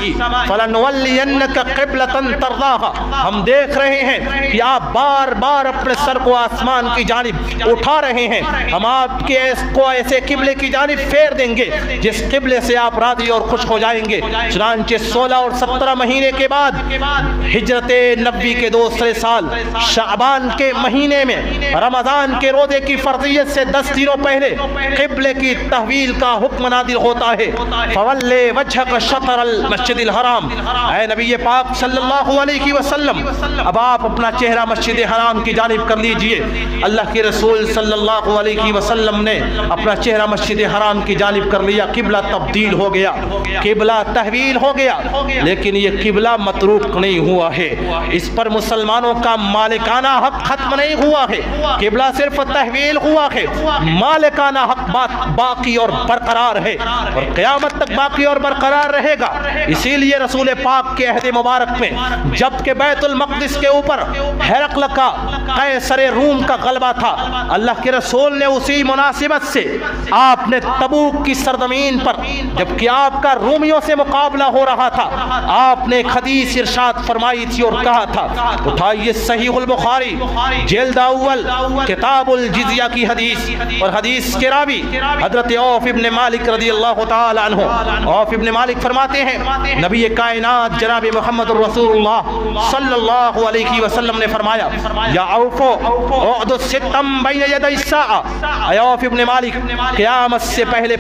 فلنولينك قبلة ترضاها، ہم دیکھ رہے ہیں کہ آپ بار بار اپنے سر کو آسمان کی جانب اٹھا رہے ہیں، ہم آپ کے کو ایسے قبلے کی جانب پھیر دیں گے جس قبلے سے آپ راضی اور خوش ہو جائیں گے۔ چنانچہ 16 اور 17 مہینے کے بعد ہجرت نبوی کے دوسرے سال شعبان کے مہینے میں رمضان کے روزے کی فرضیت سے 10 دنوں پہلے قبلے کی تحویل کا حکم نازل ہوتا ہے۔ فولِ وجهك شطر المسجد الحرام، اے نبی پاک صلی اللہ علیہ وسلم اب آپ اپنا چہرہ مسجد حرام کی جانب کر لیجئے۔ اللہ کے رسول صلی اللہ علیہ وسلم نے اپنا چہرہ مسجد حرام کی جانب کر لیا، قبلہ تبدیل ہو گیا، قبلہ تحویل ہو گیا، لیکن یہ قبلہ متروک نہیں ہوا ہے، اس پر مسلمانوں کا مالکانہ حق ختم نہیں ہوا ہے، قبلہ صرف تحویل ہوا ہے، مالکانہ حق باقی اور برقرار ہے، اور قیامت تک باقی اور برقرار رہے گا۔ اسی لیے رسول پاک کے عہد مبارک میں جب کہ بیت المقدس کے اوپر ہرقل کا قیصر روم کا غلبہ تھا، اللہ کے رسول نے اسی مناسبت سے آپ نے تبوک کی سرزمین پر جبکہ آپ کا رومیوں سے مقابلہ ہو رہا تھا، آپ نے ایک حدیث ارشاد فرمائی تھی اور کہا تھا، اٹھائیے صحیح البخاری جلد اول کتاب الجزیہ کی حدیث، اور حدیث کے راوی حضرت عوف ابن مالک رضی اللہ تعالی عنہ، عوف ابن مالک فرماتے ہیں نبی کائنات جناب محمد رسول اللہ صلی اللہ علیہ وسلم نے فرمایا یا عوف اعد الستم بین یدی الساعہ، اے عوف ابن مالک قیامت سے پہلے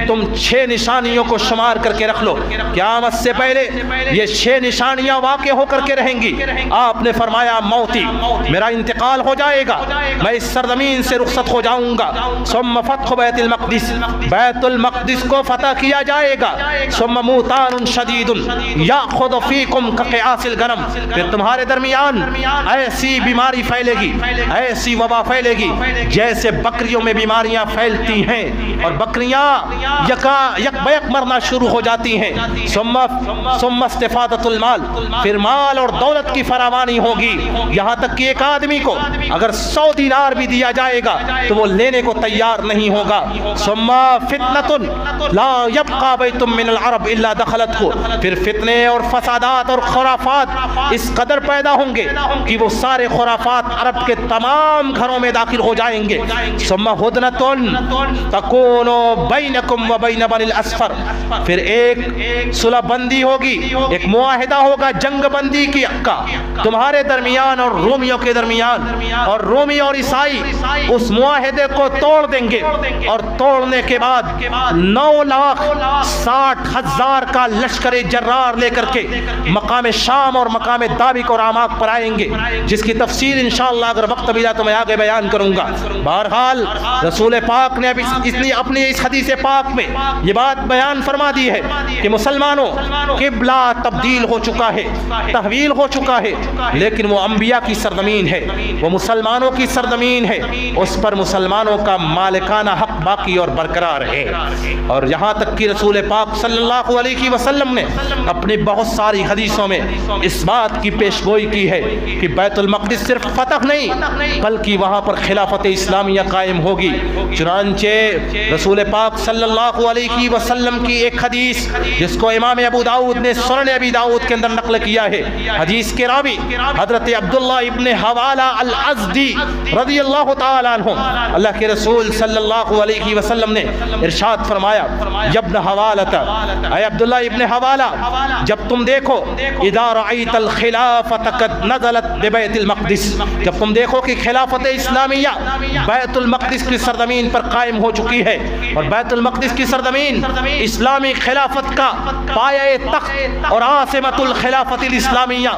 تم 6 نشانیوں کو شمار کر کے رکھ لو، قیامت سے پہلے یہ 6 نشانیاں واقع ہو کر کے رہیں گی۔ آپ نے فرمایا موتی، میرا انتقال ہو جائے گا، میں اس سرزمین سے رخصت ہو جاؤں گا، ثم فتح بیت المقدس، بیت المقدس کو فتح کیا جائے گا، ثم موتان شدید یاخذ فیکم کقیاس الغنم، پھر تمہارے درمیان ایسی بیماری پھیلے گی، ایسی وبا پھیلے گی جیسے بکریوں میں بیماریاں پھیلتی ہیں اور بکریاں یک بیک مرنا شروع ہو جاتی ہیں، ثم استفادۃ المال، پھر مال اور دولت کی فراوانی ہوگی، یہاں تک کہ ایک آدمی کو اگر 100 دینار بھی دیا جائے گا تو وہ لینے کو تیار نہیں ہوگا، ثم فتنۃ لا یبقى بیت من العرب الا دخلته، پھر فتنے اور فسادات اور خرافات اس قدر پیدا ہوں گے کہ وہ سارے خرافات عرب کے تمام گھروں میں داخل ہو جائیں گے، ثم ثم ہدنۃ تکون بینکم وبین بنی الاسفر، پھر ایک صلح بندی ہوگی، ایک معاہدہ ہوگا جنگ بندی کا تمہارے درمیان اور رومیوں کے درمیان، اور رومی اور عیسائی اس معاہدے کو توڑ دیں گے، اور توڑنے کے بعد 9,60,000 کا لشکر جرار لے کر کے مقام شام اور مقام دابق اور آماق پر آئیں گے، جس کی تفصیل انشاءاللہ اگر وقت ملا تو میں آگے بیان کروں گا۔ بہرحال رسول پاک نے اپنی اس حدیث پاک میں یہ بات بیان فرما دی ہے کہ مسلمانوں قبلہ تبدیل ہو چکا ہے، تحویل ہو چکا ہے، لیکن وہ انبیاء کی سرزمین ہے، وہ مسلمانوں کی سرزمین ہے، اس پر مسلمانوں کا مالکانہ حق باقی اور برقرار ہے۔ اور یہاں تک کہ رسول پاک صلی اللہ علیہ وسلم نے اپنی بہت ساری حدیثوں میں اس بات کی پیشگوئی کی ہے کہ بیت المقدس صرف فتح نہیں بلکہ وہاں پر خلافت اسلامیہ قائم ہوگی۔ چنانچہ رسول پاک صلی اللہ علیہ وسلم کی ایک حدیث جس کو امام ابو داؤد نے سنن ابی داؤد کے اندر نقل کیا ہے، حدیث کے راوی حضرت عبداللہ ابن حوالہ الازدی رضی اللہ تعالی عنہ، اللہ کے رسول صلی اللہ علیہ وسلم نے ارشاد فرمایا، یا ابن حوالہ، اے عبداللہ ابن حوالہ، جب تم دیکھو اذا رأیت الخلافۃ قد نزلت ببیت المقدس، جب تم دیکھو کہ خلافت اسلامیہ بیت المقدس کی سرزمین پر قائم ہو چکی ہے، اور بیت المقدس کی سرزمین اسلامی خلافت کا پایہ تخت اور عاصمۃ الخلافت الاسلامیہ،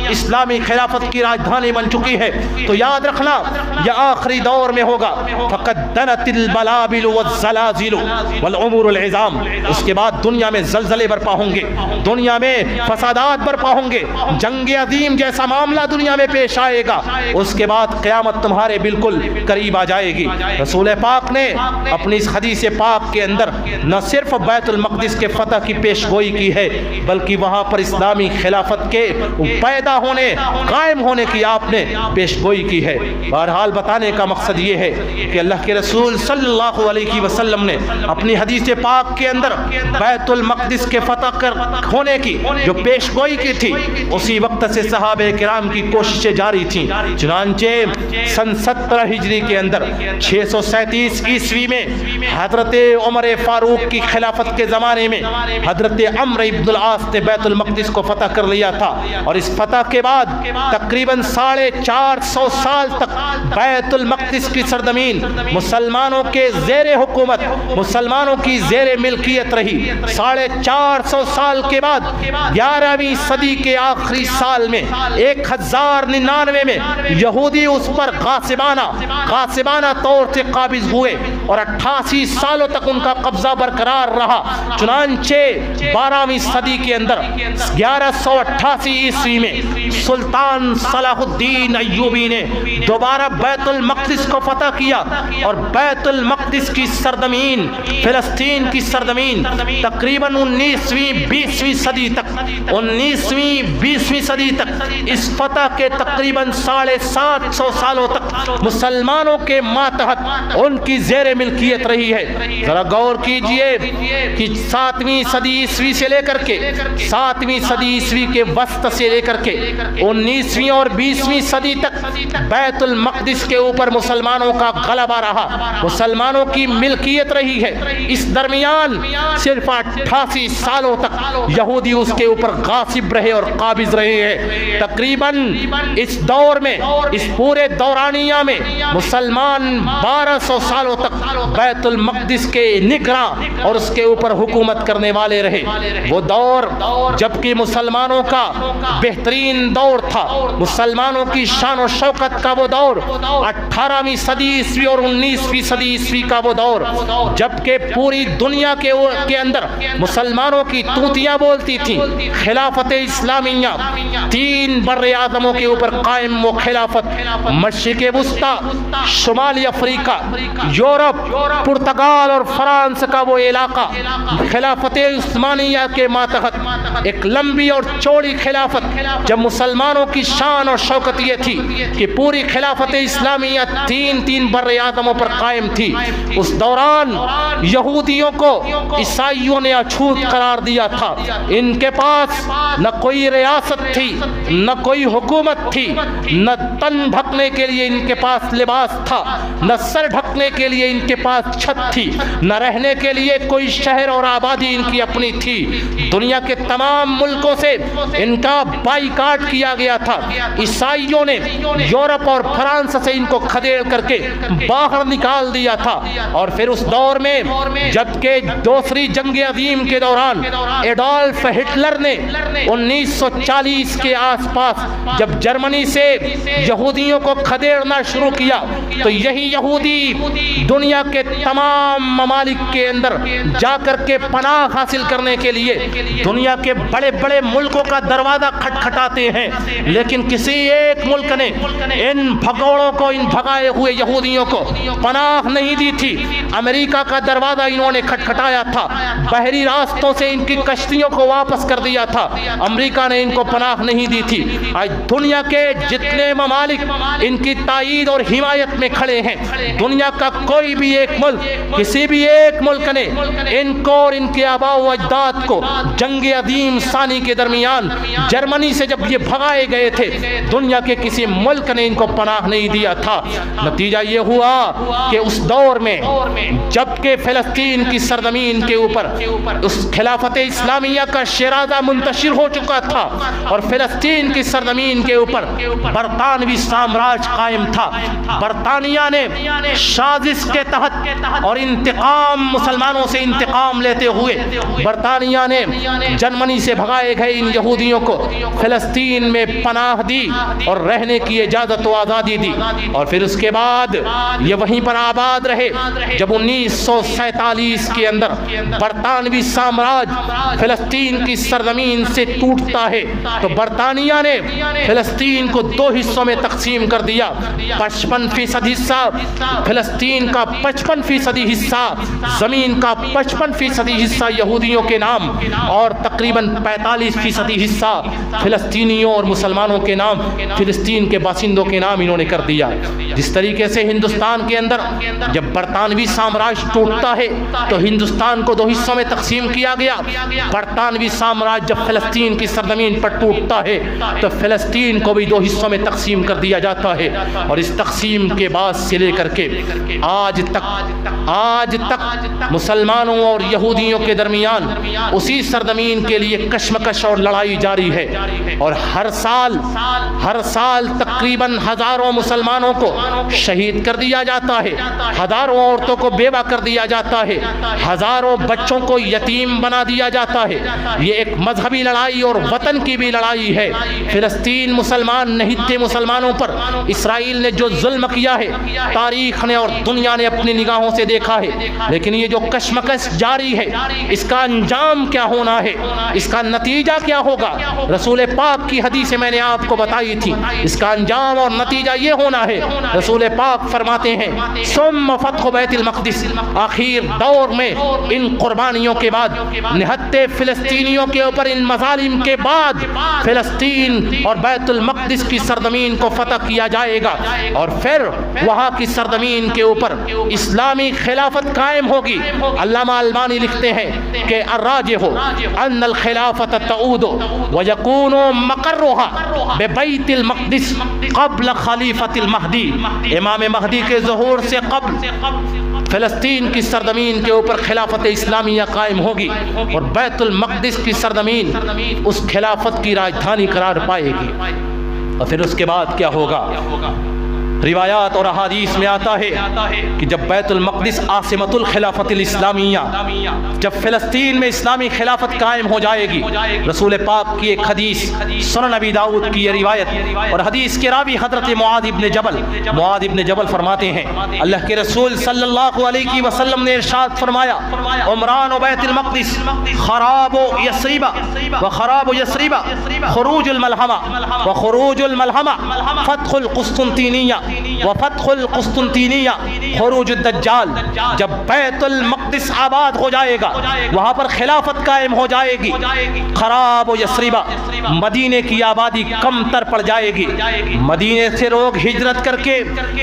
اسلامی خلافت کی راجدھانی بن چکی ہے، تو یاد رکھنا یہ آخری دور میں ہوگا۔ فقد دنت البلابل والزلازل والامور العظام، اس کے بعد دنیا میں زلزلے برپا ہوں گے، دنیا میں فسادات برپا ہوں گے، جنگ عظیم جیسا معاملہ دنیا میں پیش آئے گا، اس کے بعد قیامت تمہارے بالکل قریب آ جائے گی۔ رسول پاک نے اپنی اس حدیث پاک کے اندر نہ صرف بیت المقدس کے فتح کی پیشگوئی کی ہے بلکہ وہاں پر اسلامی خلافت کے پیدا ہونے، قائم ہونے کی آپ نے پیشگوئی کی ہے۔ بہرحال بتانے کا مقصد یہ ہے کہ اللہ کے رسول صلی اللہ علیہ وسلم نے اپنی حدیث پاک کے اندر بیت المقدس کے فتح ہونے کی جو پیشگوئی کی تھی، اسی وقت سے صحابہ کرام کی کوششیں جاری تھیں۔ چنانچہ سن 17 ہجری کے اندر 637 عیسوی میں حضرت عمر فاروق کی خلافت کے زمانے میں حضرت عمرو بن العاص نے بیت المقدس کو فتح کر لیا تھا، اور اس فتح کے بعد تقریباً 450 سال تک بیت المقدس کی سرزمین مسلمانوں کے زیر حکومت، مسلمانوں کی زیر ملکیت رہی۔ 450 سال کے بعد 11ویں صدی کے آخری سال میں 1099 میں یہودی اس پر غاصبانہ طور سے قابض ہوئے، اور 88 سالوں تک ان کا قبضہ برقرار رہا۔ چنانچہ 12ویں صدی کے اندر 1188 عیسوی میں سلطان صلاح الدین ایوبی نے دوبارہ بیت المقدس کو فتح کیا، اور بیت المقدس کی سرزمین، فلسطین کی سرزمین تقریباً 19ویں صدی تک اس فتح کے تقریباً 750 سالوں تک مسلمانوں کے ماتحت ان کی زیر ملکیت رہی ہے۔ ذرا غور کیجئے کہ 7ویں صدی عیسوی سے لے کر کے 7ویں صدی عیسوی کے وسط سے لے کر کے 19ویں اور 20ویں صدی تک بیت المقدس کے اوپر مسلمانوں کا غلبہ رہا، مسلمانوں کی ملکیت رہی ہے۔ اس درمیان صرف 88 سالوں تک یہودی اس کے اوپر غاصب رہے اور قابض رہے ہیں۔ تقریباً اس دور میں، اس پورے دورانیہ میں مسلمان 1200 سالوں تک بیت المقدس کے نگراں اور اس کے اوپر حکومت کرنے والے رہے۔ وہ دور جبکہ مسلمانوں کا بہترین دور تھا، مسلمانوں کی شان و شوکت کا وہ دور 18ویں صدی عیسوی اور 19ویں صدی عیسوی کا وہ دور، جبکہ پوری دنیا کے اندر مسلمانوں کی توتیاں بولتی تھیں۔ خلافت اسلامیہ 3 بر اعظموں کے اوپر قائم وہ خلافت، مشرق وسطی، شمالی افریقہ، یورپ، پرتگال اور فرانس کا وہ علاقہ خلافت عثمانیہ کے ماتحت ایک لمبی اور چوڑی خلافت، جب مسلمانوں کی شان اور شوکت یہ تھی کہ پوری خلافت اسلامیہ تین بر اعظموں پر قائم تھی، اس دوران یہودیوں کو عیسائیوں نے اچھوت قرار دیا تھا۔ ان کے پاس نہ کوئی ریاست تھی، نہ کوئی حکومت تھی، نہ تن ڈھکنے کے لیے ان کے پاس لباس تھا، نہ سر ڈھکنے کے لیے ان کے پاس چھت تھی، نہ رہنے کے لیے کوئی شہر اور آبادی ان کی اپنی تھی۔ دنیا کے تمام ملکوں سے ان کا بائیکاٹ کیا گیا تھا۔ عیسائیوں نے یورپ اور فرانس سے ان کو کھدیڑ کر کے باہر نکال دیا تھا۔ اور پھر اس دور میں جبکہ دوسری جنگ عظیم کے دوران ایڈولف ہٹلر نے 1940 کے آس پاس جب جرمنی سے یہودیوں کو کھدیڑنا شروع کیا تو یہی یہودی دنیا کے تمام ممالک کے اندر جا کر کے پناہ حاصل کرنے کے لیے دنیا کے بڑے بڑے ملکوں کا دروازہ کھٹکھٹاتے ہیں، لیکن کسی ایک ملک نے ان بھگوڑوں کو، ان بھگائے ہوئے یہودیوں کو پناہ نہیں دی تھی۔ امریکہ کا دروازہ انہوں نے کھٹکھٹایا تھا، بحری راستوں سے ان کی کشتیوں کو واپس کر دیا تھا، امریکہ نے ان کو پناہ نہیں دی تھی۔ آج دنیا کے جتنے ممالک ان کی تائید اور حمایت میں کھڑے ہیں، دنیا کا کوئی بھی ایک ملک، کسی بھی ایک ملک نے ان کو اور ان کے آباء و اجداد کو جنگ عظیم ثانی کے درمیان جرمنی سے جب یہ بھگائے گئے تھے، دنیا کے کسی ملک نے ان کو پناہ نہیں دیا تھا۔ نتیجہ یہ ہوا کہ اس دور میں جبکہ فلسطین کی سرزمین کے اوپر اس خلافت اسلامیہ کا شیرازہ منتشر ہو چکا تھا اور فلسطین کی سرزمین کے اوپر برطانوی سامراج قائم تھا، برطانیہ نے سازش کے تحت اور انتقام، مسلمانوں سے انتقام لیتے ہوئے برطانیہ نے جرمنی سے بھگائے گئے ان یہودیوں کو فلسطین میں پناہ دی اور رہنے کی اجازت و آزادی دی، اور پھر اس کے بعد یہ وہیں پر آباد رہے۔ جب 1947 کے اندر برطانوی سامراج فلسطین کی سرزمین سے ٹوٹتا ہے تو برطانیہ نے فلسطین کو دو حصوں میں تقسیم کر دیا، 55% حصہ فلسطین کا، 55% حصہ زمین کا، 55% حصہ یہودیوں کے نام اور تقریباً 45% حصہ فلسطینیوں اور مسلمانوں کے نام، فلسطین کے باشندوں کے نام انہوں نے کر دیا۔ جس طریقے سے ہندوستان کے اندر جب برطانوی سامراج ٹوٹتا ہے تو ہندوستان کو دو حصوں میں تقسیم کیا گیا، برطانوی سامراج جب فلسطین کی سرزمین پر ٹوٹتا ہے تو فلسطین کو بھی دو حصوں میں تقسیم کر دیا جاتا ہے، اور اس تقسیم کے بعد سے لے کر کے آج تک مسلمانوں اور یہودیوں کے درمیان اسی سرزمین کے لیے کشمکش اور لڑائی جاری ہے، اور ہر سال تقریباً ہزاروں مسلمانوں کو شہید کر دیا جاتا ہے، ہزاروں عورتوں کو بیوہ کر دیا جاتا ہے، ہزاروں بچوں کو یتیم بنا دیا جاتا ہے۔ یہ ایک مذہبی لڑائی اور وطن کی بھی لڑائی ہے۔ فلسطین مسلمان نہیں تھے، مسلمانوں پر اسرائیل نے جو ظلم کیا ہے تاریخ نے اور دنیا نے اپنی نگاہوں سے دیکھا ہے، لیکن یہ جو کشمکش جاری ہے اس کا انجام کیا ہونا ہے، اس کا نتیجہ کیا ہوگا؟ رسول پاک کی حدیث میں نے آپ کو بتائی تھی، اس کا انجام اور نتیجہ یہ ہونا ہے۔ رسول پاک فرماتے ہیں ثم فتح بیت المقدس، آخر دور میں ان قربانیوں کے بعد، نہتے فلسطینیوں کے اوپر ان مظالم کے بعد فلسطین اور بیت المقدس کی سرزمین کو فتح کیا جائے گا، اور پھر وہاں کی سرزمین کے اوپر اسلامی خلافت قائم ہوگی۔ علامہ البانی لکھتے ہیں کہ الراجح ان الخلافت تعود ويكون مقرها ببیت المقدس قبل خلیفۃ المہدی، امام مہدی کے ظہور سے قبل فلسطین کی سرزمین کے اوپر خلافت اسلامیہ قائم ہوگی اور بیت المقدس کی سرزمین اس خلافت کی راجدھانی قرار پائے گی۔ اور پھر اس کے بعد کیا ہوگا؟ روایات اور احادیث میں آتا ہے کہ جب بیت المقدس عاصمت الخلافت الاسلامیہ، جب فلسطین میں اسلامی خلافت قائم ہو جائے گی، رسول پاک کی ایک حدیث سنن ابی داؤد کی یہ روایت، اور حدیث کے راوی حضرت معاذ ابن جبل فرماتے ہیں اللہ کے رسول صلی اللہ علیہ وسلم نے ارشاد فرمایا عمران و بیت المقدس خراب و یثرب و خراب یثرب خروج الملحمہ و خروج الملحمہ فتح القسطنطینیہ وفتح القسطنطینیہ خروج الدجال، جب بیت المقدس آباد ہو جائے گا، وہاں پر خلافت قائم ہو جائے گی، خراب و یثربہ مدینے کی آبادی کم تر پڑ جائے گی، مدینے سے لوگ ہجرت کر کے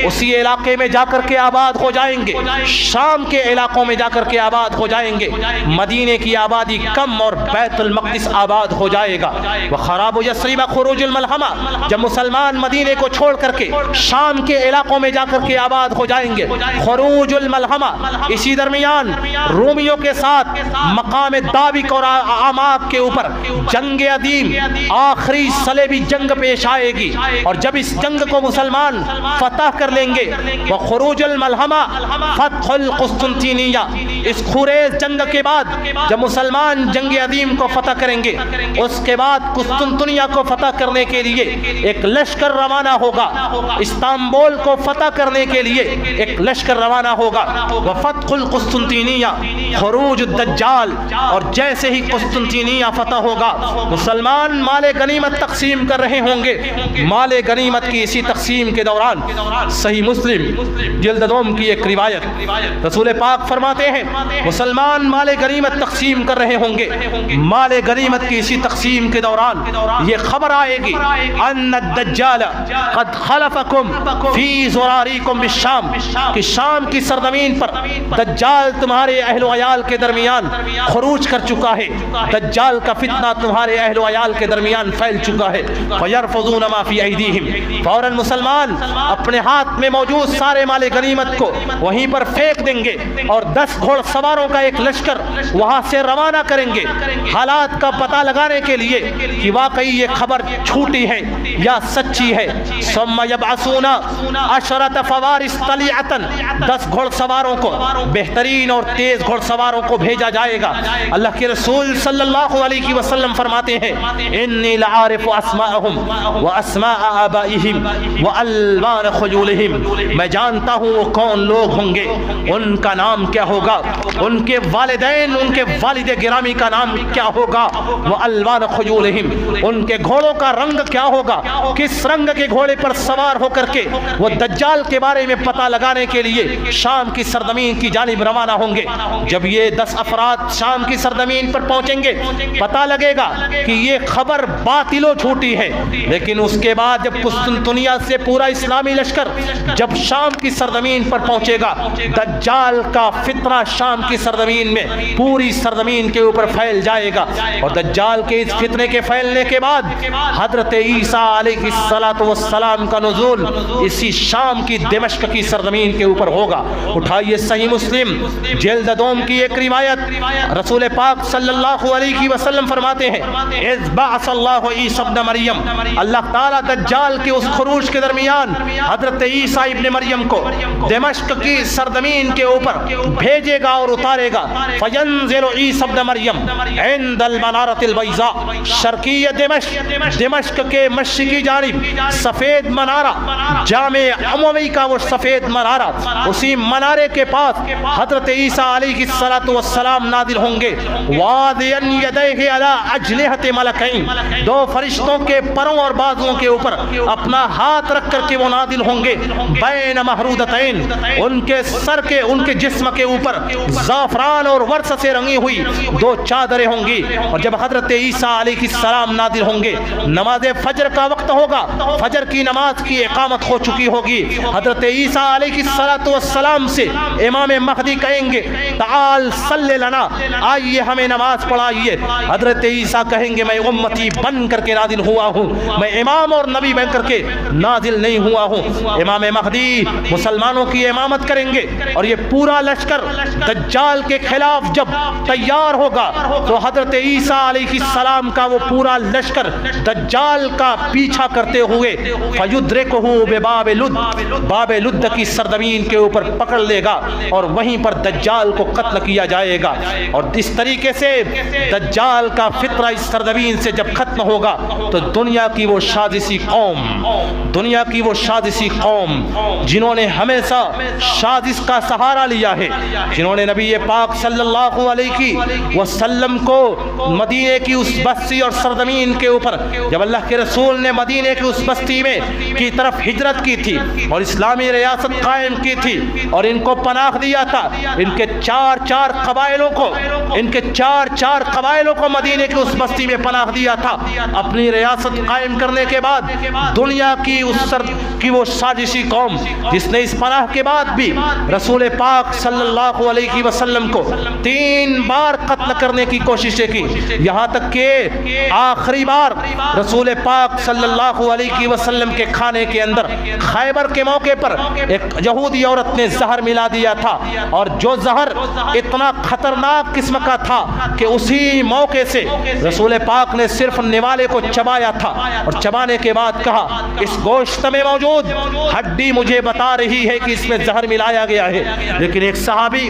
اسی علاقے میں جا کر کے آباد ہو جائیں گے، شام کے علاقوں میں جا کر کے آباد ہو جائیں گے، مدینے کی آبادی کم اور بیت المقدس آباد ہو جائے گا۔ وخراب و یثربہ خروج الملحمہ، جب مسلمان مدینے کو چھوڑ کر کے شام کے علاقوں میں جا کر کے آباد ہو جائیں گے، خروج الملحمہ، اسی درمیان رومیوں کے ساتھ مقام دابق اور اعماق کے اوپر جنگ عظیم، آخری صلیبی جنگ پیش آئے گی، اور جب اس جنگ کو مسلمان فتح کر لیں گے، وہ خروج الملحمہ فتح القسطنطینیہ، اس خریز جنگ کے بعد جب مسلمان جنگ عظیم کو فتح کریں گے، اس کے بعد قسطنطنیہ کو فتح کرنے کے لیے ایک لشکر روانہ ہوگا، استنبول کو فتح کرنے کے لیے ایک لشکر روانہ ہوگا، وفتح القسطنطینیہ خروج الدجال، اور جیسے ہی قسطنطینیہ فتح ہوگا مسلمان مال غنیمت تقسیم کر رہے ہوں گے۔ مال غنیمت کی اسی تقسیم کے دوران صحیح مسلم جلد دوم کی ایک روایت، رسول پاک فرماتے ہیں مسلمان مال غنیمت تقسیم کر رہے ہوں گے، مال غنیمت کی اسی تقسیم کے دوران یہ خبر آئے گی ان الدجال قد خلفکم فی زراریکم بالشام، کہ شام کی سرزمین پر دجال تمہارے اہل و عیال کے درمیان خروج کر چکا ہے، دجال کا فتنہ تمہارے اہل و عیال کے درمیان پھیل چکا ہے۔ فیرفضون ما فی ایدیہم، فوراً مسلمان اپنے ہاتھ میں موجود سارے مال غنیمت کو وہیں پر پھینک دیں گے، اور 10 گھوڑ سواروں کا ایک لشکر وہاں سے روانہ کریں گے، حالات کا پتہ لگانے کے لیے کہ واقعی یہ خبر جھوٹی ہے یا سچی ہے۔ ثم یبعثون 10 فوارس طلیعۃ، 10 گھوڑ سواروں کو، بہترین اور تیز گھوڑ سواروں کو بھیجا جائے گا۔ اللہ کے رسول صلی اللہ علیہ وسلم فرماتے ہیں انی لعارف اسماءہم واسماء آبائہم والوان خیولہم، میں جانتا ہوں وہ کون لوگ ہوں گے، ان کا نام کیا ہوگا، ان کے والدین، ان کے والد گرامی کا نام کیا ہوگا، والوان خیولہم، ان کے گھوڑوں کا رنگ کیا ہوگا، کس رنگ کے گھوڑے پر سوار ہو کر کے وہ دجال کے بارے میں پتہ لگانے کے لیے شام کی سرزمین کی جانب روانہ ہوں گے۔ جب یہ 10 افراد شام کی سرزمین پر پہنچیں گے، پتہ لگے گا کہ یہ خبر باطل و جھوٹی ہے، لیکن اس کے بعد جب قسطنطنیہ سے پورا اسلامی لشکر جب شام کی سرزمین پر پہنچے گا، دجال کا فتنہ شام کی سرزمین میں پوری سرزمین کے اوپر پھیل جائے گا، اور دجال کے اس فتنے کے پھیلنے کے بعد حضرت عیسیٰ علیہ السلام کا نزول اسی شام کی دمشق کی سرزمین کے اوپر ہوگا۔ اٹھائیے صحیح مسلم جلد دوم کی ایک روایت، رسول پاک صلی اللہ علیہ وسلم فرماتے ہیں اذ بعث اللہ عیسیٰ ابن مریم، اللہ تعالیٰ دجال کے اس خروج کے درمیان حضرت عیسیٰ ابن مریم کو دمشق کی سرزمین کے اوپر بھیجے گا اور اتارے گا۔ فینزل عیسیٰ ابن مریم عند المنارۃ البیضاء، شرقی دمشق کے مشرقی جانب سفید منارہ، جامع اموی کا وہ سفید منارہ، اسی منارے کے پاس حضرت عیسیٰ علیہ السلام نازل ہوں گے۔ وادین یدیہ علی اجنحۃ ملکین، 2 فرشتوں کے پروں اور بازوؤں کے اوپر اپنا ہاتھ رکھ کر کے وہ نازل ہوں گے۔ بین محرودتین، ان کے سر کے، ان کے جسم کے اوپر زعفران اور ورس سے رنگی ہوئی 2 چادریں ہوں گی، اور جب حضرت عیسیٰ علیہ السلام نازل ہوں گے، نماز فجر کا وقت ہوگا، فجر کی نماز کی اقامت ہو چکی ہوگی، حضرت عیسیٰ علیہ السلام سے امام مہدی کہیں گے تعال صلی لنا، آئیے ہمیں نماز پڑھائیے۔ حضرت عیسیٰ کہیں گے میں امتی بن کر کے نازل ہوا ہوں، میں امام اور نبی بن کر کے نازل نہیں ہوا ہوں۔ امام مہدی مسلمانوں کی امامت کریں گے، اور یہ پورا لشکر دجال کے خلاف جب تیار ہوگا تو حضرت عیسیٰ علیہ السلام کا وہ پورا لشکر دجال کا پیچھا کرتے ہوئے فیدرکہ بباب لد، باب لد کی سرزمین کے اوپر پکڑ لے گا، اور وہیں پر دجال کو قتل کیا جائے گا۔ اور اس طریقے سے دجال کا فطرہ اس سرزمین سے جب ختم ہوگا تو دنیا کی وہ شادثی قوم، دنیا کی وہ شادثی قوم جنہوں نے ہمیشہ شادث کا سہارا لیا ہے، جنہوں انہوں نے نبی پاک صلی اللہ علیہ وسلم کو مدینے کی اس بستی اور سرزمین کے اوپر جب اللہ کے رسول نے مدینے کی اس بستی میں کی طرف ہجرت کی تھی اور اسلامی ریاست قائم کی تھی اور ان کو پناہ دیا تھا، ان کے چار قبائلوں کو مدینے کی اس بستی میں پناہ دیا تھا، اپنی ریاست قائم کرنے کے بعد دنیا کی وہ سازشی قوم جس نے اس پناہ کے بعد بھی رسول پاک صلی اللہ علیہ وسلم کو 3 بار قتل کرنے کی کوششیں کی، یہاں تک کہ آخری بار رسول پاک صلی اللہ علیہ وسلم کے کھانے کے اندر خیبر کے موقع پر ایک یہودی عورت نے زہر ملا دیا تھا، اور جو زہر اتنا خطرناک قسم کا تھا کہ اسی موقع سے رسول پاک نے صرف نوالے کو چبایا تھا، اور چبانے کے بعد کہا اس گوشت میں موجود ہڈی مجھے بتا رہی ہے کہ اس میں زہر ملایا گیا ہے، لیکن ایک صحابی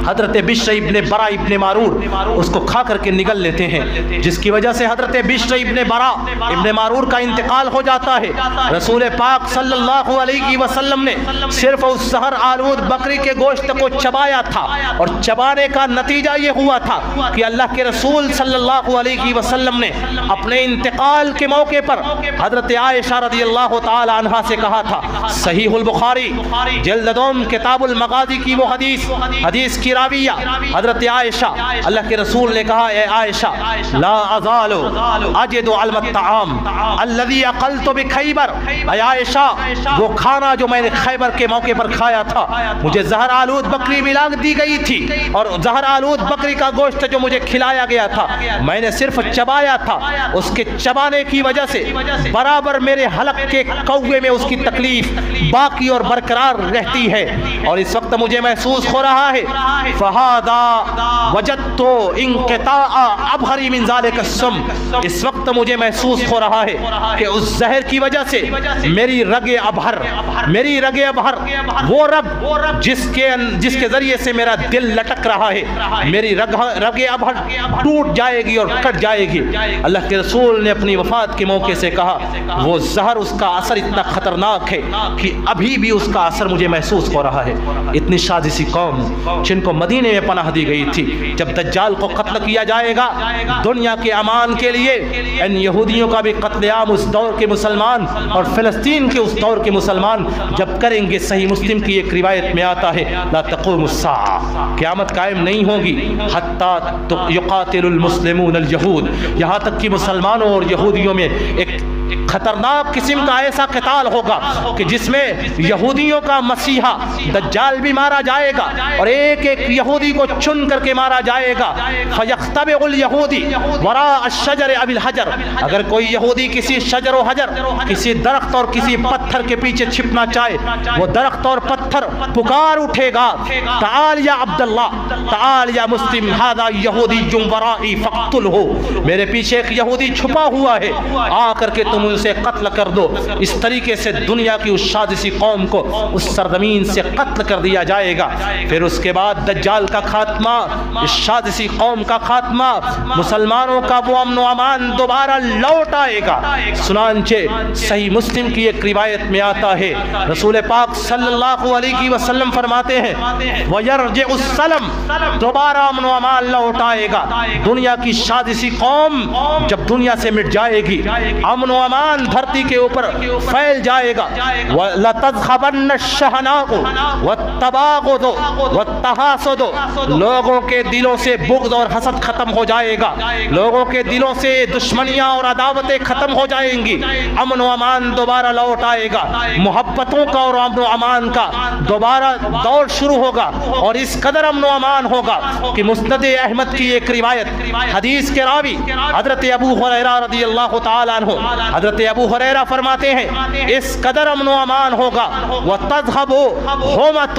حضرت بشر ابن برا ابن معرور اس کو کھا کر کے نگل لیتے ہیں، جس کی وجہ سے حضرت بشر ابن برا ابن معرور کا انتقال ہو جاتا ہے۔ رسول پاک صلی اللہ علیہ وسلم نے صرف اس زہر آلود بکری کے گوشت کو چبایا تھا، اور چبانے کا نتیجہ یہ ہوا تھا کہ اللہ کے رسول صلی اللہ علیہ وسلم نے اپنے انتقال کے موقع پر حضرت عائشہ رضی اللہ تعالی عنہا سے کہا تھا، صحیح البخاری جلد دوم کتاب المغازی کی وہ حدیث کی راویہ حضرت عائشہ، اللہ کے رسول نے کہا اے عائشہ لا ازال اجد علم الطعام الذي اقلت بخیبر، اے عائشہ وہ کھانا جو میں نے خیبر کے موقع پر کھایا تھا مجھے زہر آلود بکری ملا دی گئی تھی، اور زہر آلود بکری کا گوشت جو مجھے کھلایا گیا تھا میں نے صرف چبایا تھا، اس کے چبانے کی وجہ سے برابر میرے حلق کے کوے میں اس کی تکلیف باقی اور برقرار رہتی ہے، اور اس وقت مجھے محسوس ہو رہا ہے فہذا وجدت انقطاع ابہر من ذلك السم، اس وقت مجھے محسوس ہو رہا ہے کہ اس زہر کی وجہ سے میری رگ ابہر وہ رگ جس کے ذریعے سے میرا دل لٹک رہا ہے، میری رگ ابہر ٹوٹ جائے گی اور کٹ جائے گی۔ اللہ کے رسول نے اپنی وفات کے موقع سے کہا وہ زہر اس کا اثر اتنا خطرناک ہے کہ ابھی بھی اس کا اثر مجھے محسوس ہو رہا ہے۔ اتنی شادسی قوم جن کو مدینے میں پناہ دی گئی تھی، جب دجال کو قتل کیا جائے گا دنیا کے امان کے لیے ان یہودیوں کا بھی قتل عام اس دور کے مسلمان اور فلسطین کے اس دور کے مسلمان جب کریں گے، صحیح مسلم کی ایک روایت میں آتا ہے لا تقوم الساعہ، قیامت قائم نہیں ہوگی حتیٰ یقاتل المسلمون الیہود، یہاں تک کہ مسلمانوں اور یہودیوں میں ایک خطرناک قسم کا ایسا قتال ہوگا کہ جس میں یہودیوں کا مسیحا دجال بھی مارا جائے گا اور ایک ایک یہودی کو چن کر کے مارا جائے گا۔ فَيَخْتَبِعُ الْيَهُودِ وَرَاءَ الشَّجَرِ أَوِ الْحَجَرِ، اگر کوئی یہودی کسی شجر و حجر کسی درخت اور کسی پتھر کے پیچھے چھپنا چاہے، وہ درخت اور پتھر پکار اٹھے گا تعال یا عبداللہ تعال یا مسلم هذا یہودی ورائی فاقتلہ، میرے پیچھے ایک یہودی چھپا ہوا ہے آ کر کے تم اسے قتل کر دو۔ اس طریقے سے دنیا کی اس شادسی قوم کو اس سرزمین سے قتل کر دیا جائے گا۔ پھر اس کے بعد دجال کا خاتمہ، اس شادسی قوم کا خاتمہ، مسلمانوں کا وہ امن و امان دوبارہ لوٹ آئے گا۔ چنانچہ صحیح مسلم کی ایک روایت میں آتا ہے رسول پاک صلی اللہ علیہ وسلم فرماتے ہیں وَيَرْجِعُ السَّلَمُ، دوبارہ امن و امان لوٹ آئے گا۔ دنیا کی شادسی قوم جب دنیا سے مٹ جائے گی، امن و امان دھرتی کے اوپر پھیل جائے گا۔ لَتَذْهَبَنَّ الشَّحْنَاءُ وَالتَّبَاغُضُ وَالتَّحَاسُدُ، لوگوں کے دلوں سے بغض اور حسد ختم ہو جائے گا، لوگوں کے دلوں سے دشمنیاں اور عداوتیں ختم ہو جائیں گی، امن و امان دوبارہ لوٹ آئے گا، محبتوں کا اور امن و امان کا دوبارہ دور شروع ہوگا، اور اس قدر امن و امان ہوگا کہ مسند احمد کی ایک روایت حدیث کے راوی حضرت ابو ہریرہ رضی اللہ تعالی عنہ، حضرت ابو ہریرہ فرماتے ہیں اس قدر امن و امان ہوگا وَتَذْهَبُ هُمَةُ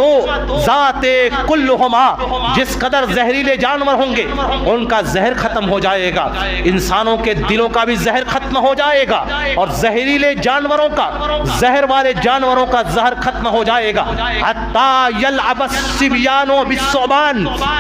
ذَاتِ كُلُّهُمَا، جس قدر زہریلے جانور ہوں گے ان کا زہر ختم ہو جائے گا، انسانوں کے دلوں کا بھی زہر ختم ہو جائے گا، اور زہریلے جانوروں کا، زہر والے جانوروں کا زہر ختم ہو جائے گا، حَتَّى يَلْعَبَ الصِّبْيَانُ بِالثُّعْبَانِ،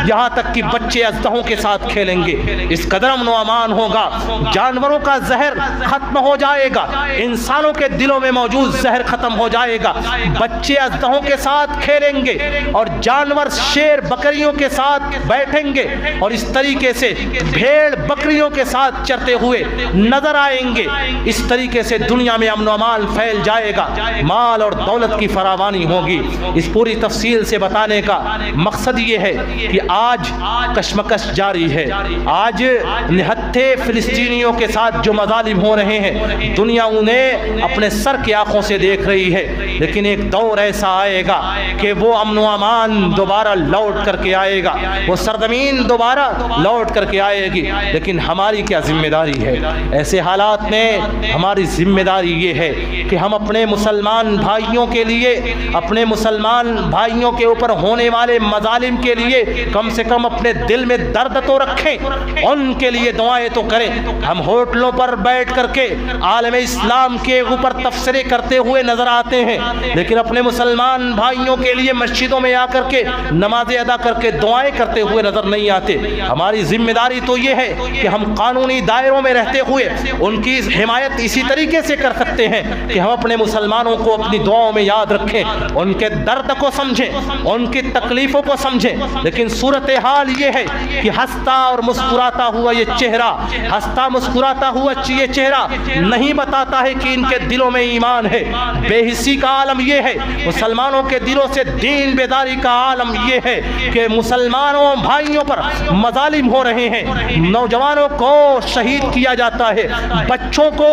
یہاں تک کہ بچے اژدہوں کے ساتھ کھیلیں گے۔ اس قدر امن و امان ہوگا، جانوروں کا زہر ختم ہو جائے جائے گا، انسانوں کے دلوں میں موجود زہر ختم ہو جائے گا، بچے اژدہوں کے ساتھ کھیلیں گے اور جانور شیر بکریوں کے ساتھ بیٹھیں گے اور اس طریقے سے بھیڑ بکریوں کے ساتھ چرتے ہوئے نظر آئیں گے۔ اس طریقے سے دنیا میں امن و امان پھیل جائے گا، مال اور دولت کی فراوانی ہوگی۔ اس پوری تفصیل سے بتانے کا مقصد یہ ہے کہ آج کشمکش جاری ہے، آج نہتھے فلسطینیوں کے ساتھ جو مظالم ہو رہے ہیں دنیا انہیں اپنے سر کی آنکھوں سے دیکھ رہی ہے، لیکن ایک دور ایسا آئے گا کہ وہ امن و امان دوبارہ لوٹ کر کے آئے گا، وہ سرزمین دوبارہ لوٹ کر کے آئے گی۔ لیکن ہماری کیا ذمہ داری ہے؟ ایسے حالات میں ہماری ذمہ داری یہ ہے کہ ہم اپنے مسلمان بھائیوں کے لیے، اپنے مسلمان بھائیوں کے اوپر ہونے والے مظالم کے لیے کم سے کم اپنے دل میں درد تو رکھیں، ان کے لیے دعائیں تو کریں۔ ہم ہوٹلوں پر بیٹھ کر کے عالم اسلام کے اوپر تبصرے کرتے ہوئے نظر آتے ہیں، لیکن اپنے مسلمان بھائیوں کے لیے مسجدوں میں آ کر کے نمازیں ادا کر کے دعائیں کرتے ہوئے نظر نہیں آتے۔ ہماری ذمہ داری تو یہ ہے کہ ہم قانونی دائروں میں رہتے ہوئے ان کی حمایت اسی طریقے سے کر سکتے ہیں کہ ہم اپنے مسلمانوں کو اپنی دعاؤں میں یاد رکھیں، ان کے درد کو سمجھیں، ان کی تکلیفوں کو سمجھیں۔ لیکن صورتحال یہ ہے کہ ہنستا اور مسکراتا ہوا یہ چہرہ، ہنستا مسکراتا ہوا یہ چہرہ نہیں بتاتا ہے کہ ان کے دلوں میں ایمان ہے۔ بے حسی کا عالم یہ ہے، مسلمانوں کے دلوں سے دین بیداری کا عالم یہ ہے کہ مسلمانوں بھائیوں پر مظالم ہو رہے ہیں، نوجوانوں کو شہید کیا جاتا ہے، بچوں کو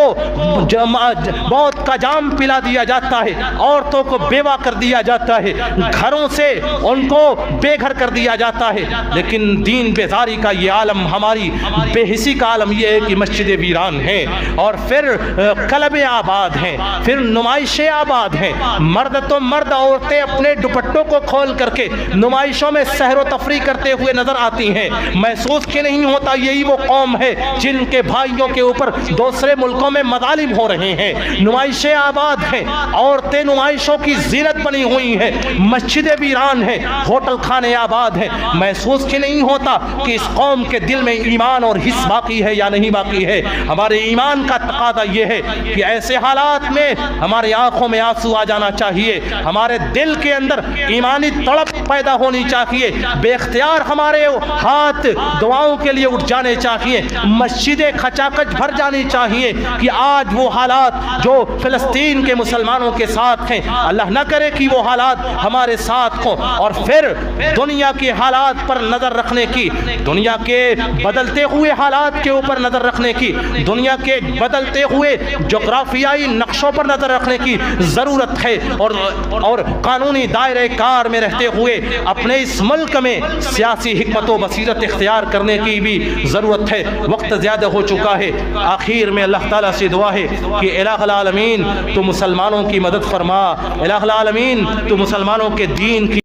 موت کا جام پلا دیا جاتا ہے، عورتوں کو بیوہ کر دیا جاتا ہے، گھروں سے ان کو بے گھر کر دیا جاتا ہے۔ لیکن دین بیداری کا یہ عالم، ہماری بے حسی کا عالم یہ ہے کہ مسجدیں ویران ہیں اور پھر کلبیں آباد ہیں، پھر نمائشیں آباد ہیں، مرد تو مرد، عورتیں اپنے دوپٹوں کو کھول کر کے نمائشوں میں سحر و تفریح کرتے ہوئے نظر آتی ہیں۔ محسوس کہ نہیں ہوتا یہی وہ قوم ہے جن کے بھائیوں کے اوپر دوسرے ملکوں میں مظالم ہو رہے ہیں؟ نمائشیں آباد ہیں، عورتیں نمائشوں کی زینت بنی ہوئی ہیں، مسجدیں ویران ہیں، ہوٹل کھانے آباد ہیں۔ محسوس کہ نہیں ہوتا کہ اس قوم کے دل میں ایمان اور حس باقی ہے یا نہیں باقی ہے؟ ہمارے ایمان کا تقاضا یہ ہے کہ ایسے حالات میں ہماری آنکھوں میں آنسو آ جانا چاہیے، ہمارے دل کے اندر ایمانی تڑپ پیدا ہونی چاہیے، بے اختیار ہمارے ہاتھ دعاؤں کے لیے اٹھ جانے چاہیے، مسجدیں کھچاکچ بھر جانی چاہیے کہ آج وہ حالات جو فلسطین کے مسلمانوں کے ساتھ ہیں، اللہ نہ کرے کہ وہ حالات ہمارے ساتھ ہوں، اور پھر دنیا کے حالات پر نظر رکھنے کی، دنیا کے بدلتے ہوئے حالات کے اوپر نظر رکھنے کی، دنیا کے بدلتے ہوئے جغرافیائی نقشوں پر نظر رکھنے کی ضرورت ہے، اور قانونی دائرے کار میں رہتے ہوئے اپنے اس ملک میں سیاسی حکمت و بصیرت اختیار کرنے کی بھی ضرورت ہے۔ وقت زیادہ ہو چکا ہے، آخر میں اللہ تعالیٰ سے دعا ہے کہ الہ العالمین تو مسلمانوں کی مدد فرما، الہ العالمین تو مسلمانوں کے دین کی